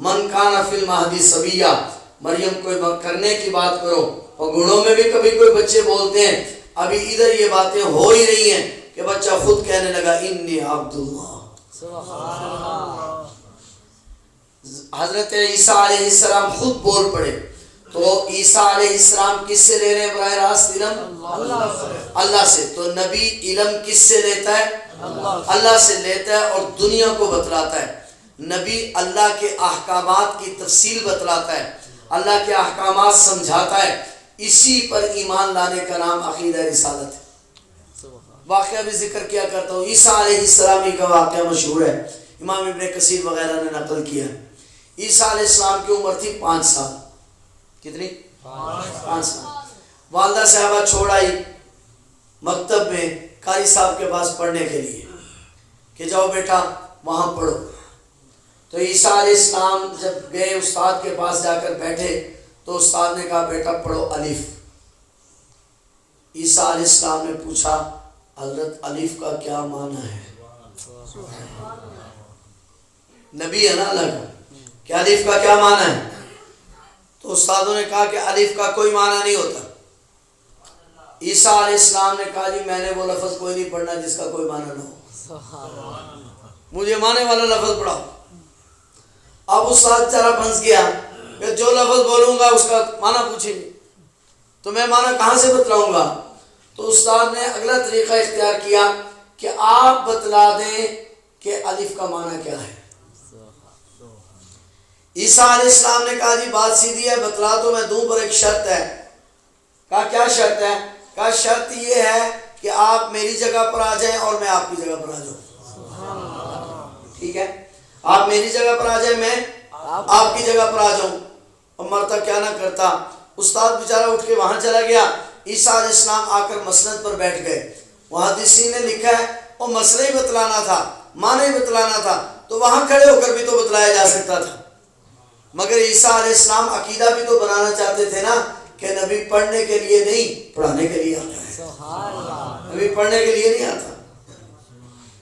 Speaker 1: من کان فی المہد صبیا. مریم کوئی کرنے کی بات کرو، اور گھڑوں میں بھی کبھی کوئی بچے بولتے ہیں. ابھی ادھر یہ باتیں ہو ہی رہی ہیں کہ بچہ خود کہنے لگا انی عبد اللہ. حضرت عیسیٰ علیہ السلام خود بول پڑے. تو عیسیٰ علیہ السلام کس سے لے رہے ہیں براہ راست علم؟ اللہ سے. تو نبی علم کس سے لیتا ہے؟ اللہ سے لیتا ہے اور دنیا کو بتلاتا ہے. نبی اللہ کے احکامات کی تفصیل بتلاتا ہے، اللہ کے احکامات سمجھاتا ہے. اسی پر ایمان لانے کا نام عقیدہ رسالت ہے. واقعہ بھی ذکر کیا کرتا ہوں، عیسیٰ علیہ السلام کا واقعہ مشہور ہے، امام ابن کثیر وغیرہ نے نقل کیا. عیسیٰ علیہ السلام کی عمر تھی 5 سال. کتنی؟ 5 سال. والدہ صاحبہ چھوڑ آئی مکتب میں قاری صاحب کے پاس پڑھنے کے لیے کہ جاؤ بیٹا وہاں پڑھو. تو عیسیٰ علیہ السلام جب گئے استاد کے پاس جا کر بیٹھے تو استاد نے کہا بیٹا پڑھو الف. عیسیٰ علیہ السلام نے پوچھا حضرت الف کا کیا معنی ہے؟ نبی ہے نا اللہ کا، کہ الف کا کیا معنی ہے؟ تو استادوں نے کہا کہ الف کا کوئی معنی نہیں ہوتا. عیسیٰ علیہ السلام نے کہا جی میں نے وہ لفظ کوئی نہیں پڑھنا جس کا کوئی معنی نہ ہو، مجھے معنی والا لفظ پڑھاؤ. اب استاد چارہ پھنس گیا کہ جو لفظ بولوں گا اس کا معنی پوچھیں گے تو میں معنی کہاں سے بتلاؤں گا. تو استاد نے اگلا طریقہ اختیار کیا کہ آپ بتلا دیں کہ الف کا معنی کیا ہے. عیسیٰ علیہ السلام نے کہا جی بات سیدھی ہے بتلا تو میں دوں پر ایک شرط ہے. کہا کیا شرط ہے؟ کہا شرط یہ ہے کہ آپ میری جگہ پر آ جائیں اور میں آپ کی جگہ پر آ جاؤں. ٹھیک ہے، آپ میری جگہ پر آ جائیں میں آپ کی جگہ پر آ جاؤں. اور مرتا کیا نہ کرتا. استاد بیچارہ اٹھ کے وہاں چلا گیا. عیسیٰ علیہ السلام آ کر مسند پر بیٹھ گئے. وہاں حدیثین نے لکھا ہے وہ مسئلہ ہی بتلانا تھا، معنی ہی بتلانا تھا، تو وہاں کھڑے ہو کر بھی تو بتلایا جا سکتا تھا. مگر عیسیٰ علیہ السلام عقیدہ بھی تو بنانا چاہتے تھے نا کہ نبی پڑھنے کے لیے نہیں پڑھانے کے لیے آتا ہے. نبی پڑھنے کے لیے نہیں آتا،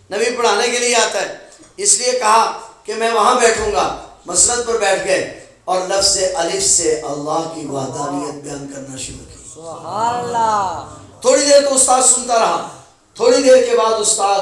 Speaker 1: نبی پڑھانے کے لیے آتا ہے. اس لیے کہا کہ میں وہاں بیٹھوں گا. مسند پر بیٹھ گئے اور لفظ الف سے اللہ کی وحدانیت بیان کرنا شروع کی. تھوڑی دیر تو استاد سنتا رہا. تھوڑی دیر کے بعد استاد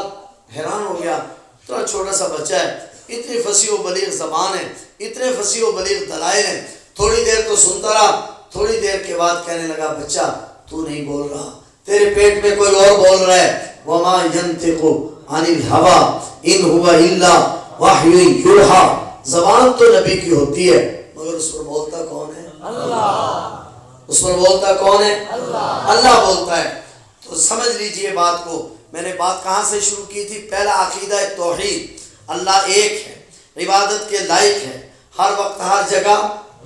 Speaker 1: حیران ہو گیا، اتنا چھوٹا سا بچہ ہے، اتنی فصیح و بلیغ زبان ہے، اتنے فصیح و بلیغ دلائل ہیں. تھوڑی دیر تو سنتا رہا. تھوڑی دیر کے بعد کہنے لگا بچہ تو نہیں بول رہا، تیرے پیٹ میں کوئی اور بول رہا ہے. وما ينطق عن الهوى ان هو الا وحی یوحی. زبان تو نبی کی ہوتی ہے مگر اس پر بولتا کون ہے؟ اللہ. اس پر بولتا کون ہے؟ اللہ بولتا ہے. تو سمجھ لیجئے بات کو. میں نے بات کہاں سے شروع کی تھی؟ پہلا عقیدہ توحید، اللہ ایک ہے، عبادت کے لائق ہے، ہر وقت ہر جگہ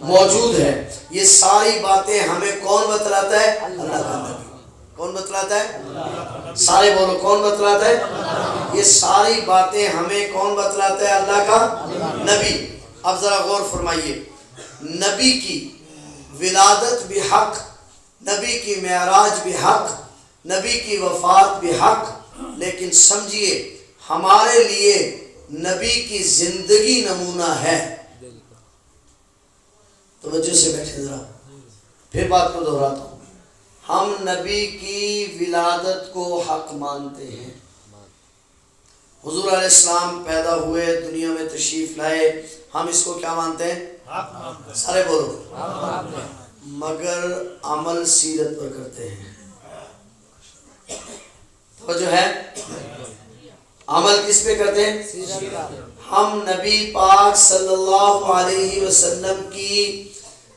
Speaker 1: موجود ہے. یہ ساری باتیں ہمیں کون بتلاتا ہے؟ اللہ کا نبی. کون بتلاتا ہے؟ سارے بولو کون بتلاتا ہے؟ یہ ساری باتیں ہمیں کون بتلاتا ہے؟ اللہ کا نبی. اب ذرا غور فرمائیے. نبی کی ولادت بھی حق، نبی کی معراج بھی حق، نبی کی وفات بھی حق. لیکن سمجھیے ہمارے لیے نبی کی زندگی نمونہ ہے. توجہ سے بیٹھے ذرا، پھر بات کو دہراتا ہوں. ہم نبی کی ولادت کو حق مانتے ہیں. حضور علیہ السلام پیدا ہوئے، دنیا میں تشریف لائے، ہم اس کو کیا مانتے ہیں؟ سارے بولو. مگر عمل سیرت پر کرتے ہیں. توجہ ہے؟ عمل کس پہ کرتے ہیں؟ ہم نبی پاک صلی اللہ علیہ وسلم کی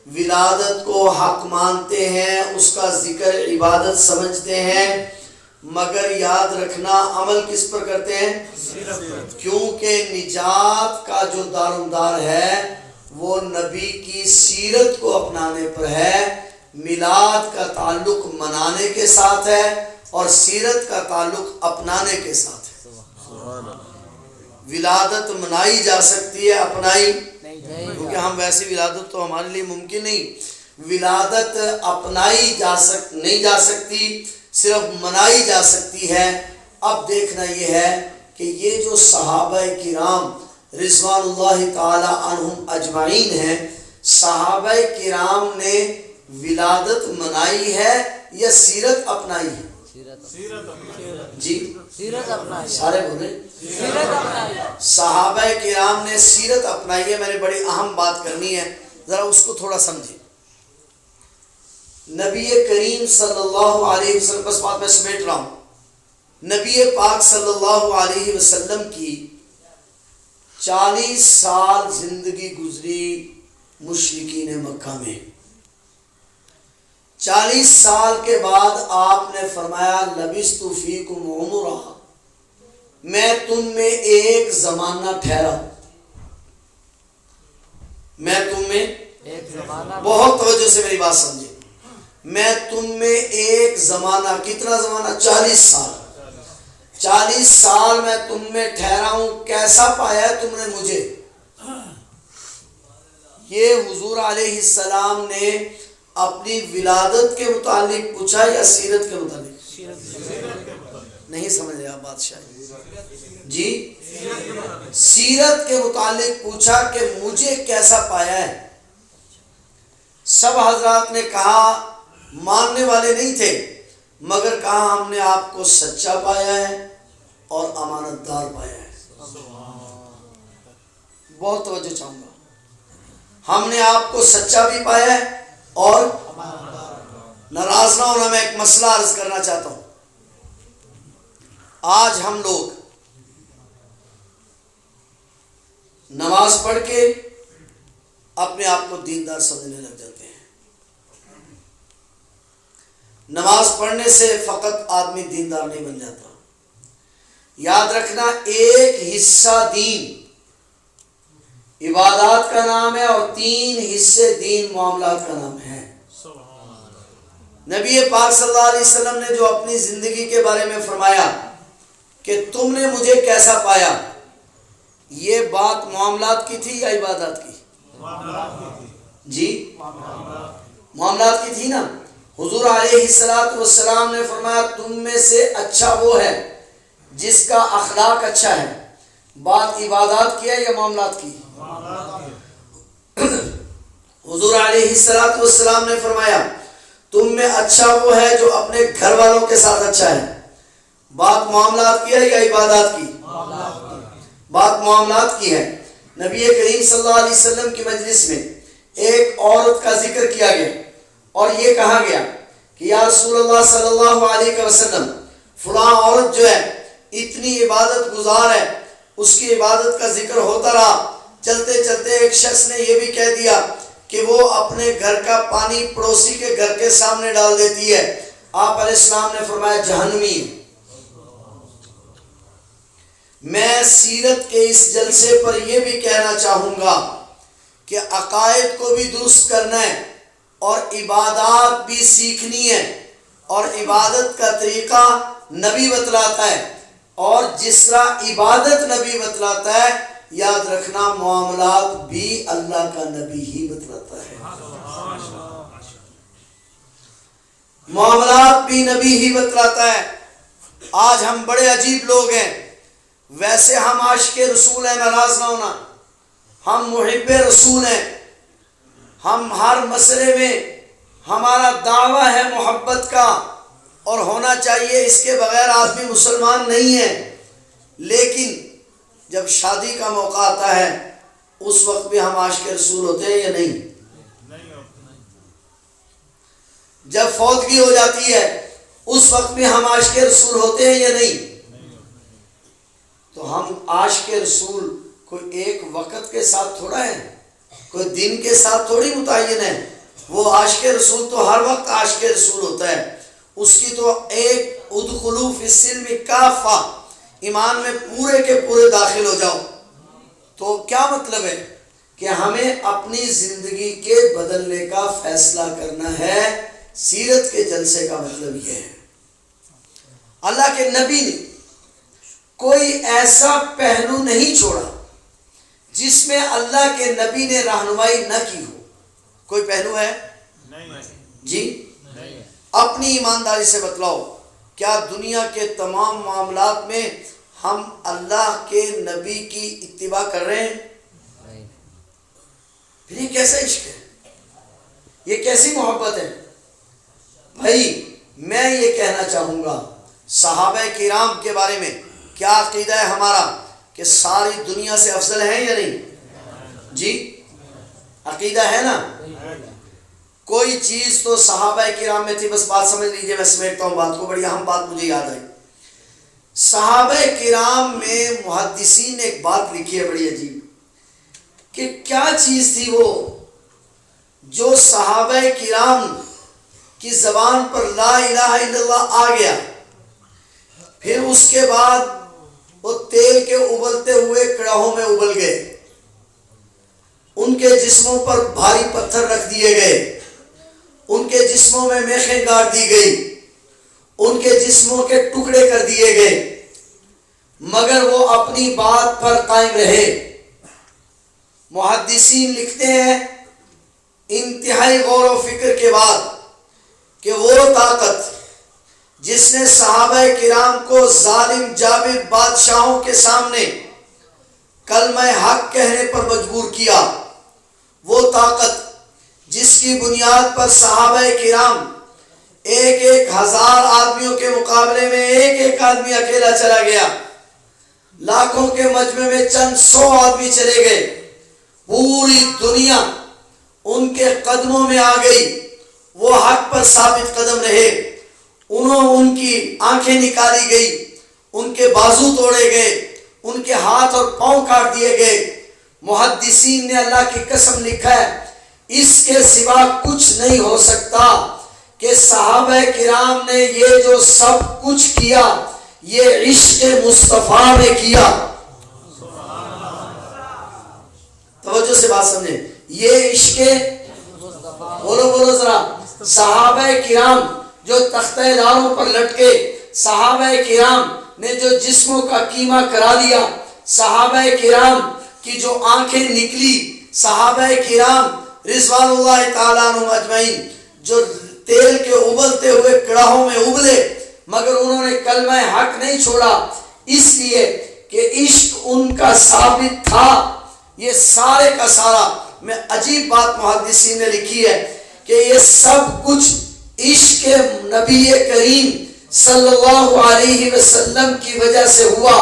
Speaker 1: ولادت کو حق مانتے ہیں، اس کا ذکر عبادت سمجھتے ہیں، مگر یاد رکھنا عمل کس پر کرتے ہیں؟ کیونکہ نجات کا جو دارومدار ہے وہ نبی کی سیرت کو اپنانے پر ہے. میلاد کا تعلق منانے کے ساتھ ہے اور سیرت کا تعلق اپنانے کے ساتھ ہے. ولادت منائی جا سکتی ہے، اپنائی کیونکہ ہم ویسی ولادت تو ہمارے لیے ممکن نہیں. ولادت اپنائی نہیں جا سکتی، صرف منائی جا سکتی ہے. اب دیکھنا یہ ہے کہ یہ جو صحابہ کرام رضوان اللہ تعالی عنہم اجمعین ہیں، صحابہ کرام نے ولادت منائی ہے یا سیرت اپنائی ہے؟ جی سارے بولے صحابہ کرام نے سیرت اپنائی ہے. میں نے بڑی اہم بات کرنی ہے، ذرا اس کو تھوڑا سمجھیں. نبی کریم صلی اللہ علیہ وسلم، بس بات میں سمیٹ رہا ہوں، نبی پاک صلی اللہ علیہ وسلم کی 40 سال زندگی گزری مشرکین مکہ میں۔ 40 سال کے بعد آپ نے فرمایا لبثت فیکم عمرا، میں تم میں ایک زمانہ ٹھہرا، میں تم میں بہت توجہ سے میری بات سمجھے، میں تم میں ایک زمانہ، کتنا زمانہ؟ 40 سال، 40 سال میں تم میں ٹھہرا ہوں، کیسا پایا ہے تم نے مجھے؟ یہ حضور علیہ السلام نے اپنی ولادت کے متعلق پوچھا یا سیرت کے متعلق؟ نہیں سمجھ رہے آپ بادشاہ جی؟ سیرت کے متعلق پوچھا کہ مجھے کیسا پایا ہے۔ سب حضرات نے کہا، ماننے والے نہیں تھے مگر کہا ہم نے آپ کو سچا پایا ہے اور امانت دار پایا ہے۔ بہت توجہ چاہوں گا، ہم نے آپ کو سچا بھی پایا ہے اور ناراض نہ ہونا، میں ایک مسئلہ عرض کرنا چاہتا ہوں۔ آج ہم لوگ نماز پڑھ کے اپنے آپ کو دیندار سمجھنے لگ جاتے ہیں۔ نماز پڑھنے سے فقط آدمی دیندار نہیں بن جاتا، یاد رکھنا ایک حصہ دین عبادات کا نام ہے اور 3 حصے دین معاملات کا نام ہے۔ نبی پاک صلی اللہ علیہ وسلم نے جو اپنی زندگی کے بارے میں فرمایا کہ تم نے مجھے کیسا پایا، یہ بات معاملات کی تھی یا عبادات کی؟ جی معاملات کی تھی نا۔ حضور علیہ السلام نے فرمایا تم میں سے اچھا وہ ہے جس کا اخلاق اچھا ہے۔ بات عبادات کی ہے یا معاملات کی؟ حضور علیہ السلام نے فرمایا تم میں اچھا وہ ہے جو اپنے گھر والوں کے ساتھ اچھا ہے۔ بات معاملات کی ہے یا عبادات کی؟ بات معاملات کی ہے۔ نبی کریم صلی اللہ علیہ وسلم کی مجلس میں ایک عورت کا ذکر کیا گیا اور یہ کہا گیا کہ یا رسول اللہ صلی اللہ علیہ وسلم فلاں عورت جو ہے اتنی عبادت گزار ہے، اس کی عبادت کا ذکر ہوتا رہا، چلتے چلتے ایک شخص نے یہ بھی کہہ دیا کہ وہ اپنے گھر کا پانی پڑوسی کے گھر کے سامنے ڈال دیتی ہے۔ آپ علیہ السلام نے فرمایا جہنمی ہے۔ میں سیرت کے اس جلسے پر یہ بھی کہنا چاہوں گا کہ عقائد کو بھی درست کرنا ہے اور عبادات بھی سیکھنی ہے، اور عبادت کا طریقہ نبی بتلاتا ہے، اور جس طرح عبادت نبی بتلاتا ہے یاد رکھنا معاملات بھی اللہ کا نبی ہی بتلاتا ہے۔ معاملات بھی نبی ہی بتلاتا ہے۔ آج ہم بڑے عجیب لوگ ہیں، ویسے ہم عاشق رسول ہیں، ناراض نہ ہونا، ہم محب رسول ہیں، ہم ہر مسئلے میں ہمارا دعویٰ ہے محبت کا اور ہونا چاہیے، اس کے بغیر آدمی مسلمان نہیں ہے، لیکن جب شادی کا موقع آتا ہے اس وقت بھی ہم عاشق رسول ہوتے ہیں یا نہیں؟ جب فوتگی ہو جاتی ہے اس وقت بھی ہم عاشق رسول ہوتے ہیں یا نہیں؟ تو ہم عاشق رسول کوئی ایک وقت کے ساتھ تھوڑا ہے، کوئی دن کے ساتھ تھوڑی متعین ہے۔ وہ عاشق رسول تو ہر وقت عاشق رسول ہوتا ہے، اس کی تو ایک ادخلوا فی السلم کافہ، ایمان میں پورے کے پورے داخل ہو جاؤ۔ تو کیا مطلب ہے کہ ہمیں اپنی زندگی کے بدلنے کا فیصلہ کرنا ہے۔ سیرت کے جلسے کا مطلب یہ ہے اللہ کے نبی نے کوئی ایسا پہلو نہیں چھوڑا جس میں اللہ کے نبی نے رہنمائی نہ کی ہو۔ کوئی پہلو ہے جی؟ اپنی ایمانداری سے بتلاؤ، کیا دنیا کے تمام معاملات میں ہم اللہ کے نبی کی اتباع کر رہے ہیں؟ پھر یہ کیسا عشق ہے، یہ کیسی محبت ہے؟ بھائی میں یہ کہنا چاہوں گا صحابہ کرام کے بارے میں کیا عقیدہ ہے ہمارا کہ ساری دنیا سے افضل ہیں یا نہیں؟ جی عقیدہ ہے نا؟ کوئی چیز تو صحابہ کرام میں تھی. بس بات سمجھ لیجئے, میں سمیٹتا ہوں بات کو, بڑی اہم بات مجھے یاد آئی. صحابہ کرام میں محدثین نے ایک بات لکھی ہے بڑی عجیب, کہ کیا چیز تھی وہ جو صحابہ کرام کی زبان پر لا الہ الا اللہ آ گیا, پھر اس کے بعد وہ تیل کے ابلتے ہوئے کڑاہوں میں ابل گئے, ان کے جسموں پر بھاری پتھر رکھ دیے گئے, ان کے جسموں میں میخیں گاڑ دی گئی, ان کے جسموں کے ٹکڑے کر دیے گئے, مگر وہ اپنی بات پر قائم رہے. محدثین لکھتے ہیں انتہائی غور و فکر کے بعد کہ وہ طاقت جس نے صحابہ کرام کو ظالم جابر بادشاہوں کے سامنے کلمہ حق کہنے پر مجبور کیا, وہ طاقت جس کی بنیاد پر صحابہ کرام 1,000 آدمیوں کے مقابلے میں ایک آدمی اکیلا چلا گیا, لاکھوں کے مجمع میں چند 100 آدمی چلے گئے, پوری دنیا ان کے قدموں میں آ گئی, وہ حق پر ثابت قدم رہے, ان کی آنکھیں نکالی گئی, ان کے بازو توڑے گئے, ان کے ہاتھ اور پاؤں کاٹ دیے گئے. محدثین نے اللہ کی قسم لکھا ہے اس کے سوا کچھ نہیں ہو سکتا کہ صحابہ کرام نے یہ جو سب کچھ کیا یہ عشق مصطفیٰ نے کیا. توجہ سے بات سمجھیں, یہ عشق, بولو ذرا, صحابہ کرام جو تختہ داروں پر لٹکے, صحابہ کرام نے جو جسموں کا قیمہ کرا دیا, صحابہ کرام کی جو آنکھیں نکلی, صحابہ کرام رضوان اللہ تعالیٰ عنہم اجمعین جو تیل کے ابلتے ہوئے کڑاہوں میں ابلے مگر انہوں نے کلمہ حق نہیں چھوڑا, اس لیے کہ عشق ان کا ثابت تھا. یہ سارے کا سارا, میں عجیب بات محدثین نے لکھی ہے کہ یہ سب کچھ عشق نبی کریم صلی اللہ علیہ وسلم کی وجہ سے ہوا.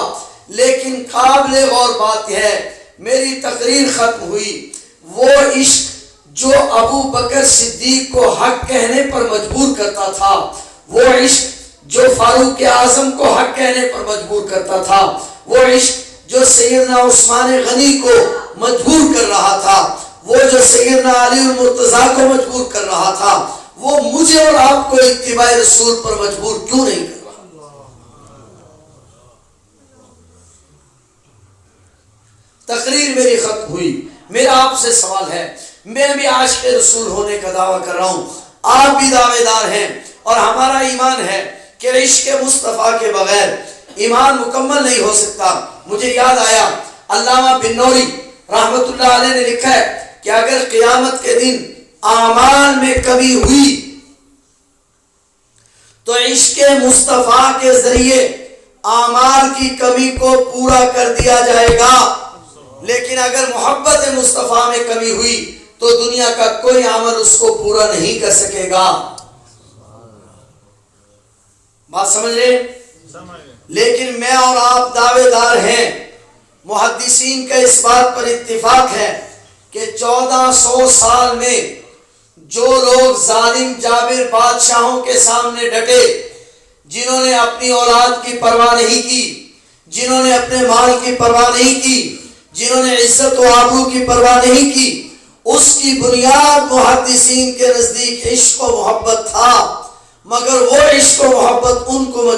Speaker 1: لیکن قابل غور بات ہے, میری تقریر ختم ہوئی, وہ عشق جو ابو بکر صدیق کو حق کہنے پر مجبور کرتا تھا, وہ عشق جو فاروق اعظم کو حق کہنے پر مجبور کرتا تھا, وہ عشق جو سیدنا عثمان غنی کو مجبور کر رہا تھا, وہ جو سیدنا علی المرتضیٰ کو مجبور کر رہا تھا, وہ مجھے اور آپ کو اتباع رسول پر مجبور کیوں نہیں کر رہا؟ تقریر میری ختم ہوئی, میرا آپ سے سوال ہے, میں بھی عاشق رسول ہونے کا دعویٰ کر رہا ہوں, آپ بھی دعوے دار ہیں, اور ہمارا ایمان ہے کہ عشق مصطفیٰ کے بغیر ایمان مکمل نہیں ہو سکتا. مجھے یاد آیا علامہ بن نوری رحمت اللہ علیہ نے لکھا ہے کہ اگر قیامت کے دن اعمال میں کمی ہوئی تو عشق مصطفیٰ کے ذریعے اعمال کی کمی کو پورا کر دیا جائے گا, لیکن اگر محبت مصطفیٰ میں کمی ہوئی تو دنیا کا کوئی عمل اس کو پورا نہیں کر سکے گا. بات سمجھ رہے؟ لیکن میں اور آپ دعوے دار ہیں, محدثین کا اس بات پر اتفاق ہے کہ 1400 سال میں جو لوگ ظالم جابر بادشاہوں کے سامنے ڈٹے, جنہوں نے اپنی اولاد کی پرواہ نہیں کی, جنہوں نے اپنے مال کی پرواہ نہیں کی, جنہوں نے عزت و آبرو کی پرواہ نہیں کی, اس کی بنیاد محدثین کے نزدیک عشق و محبت تھا, مگر وہ عشق و محبت ان کو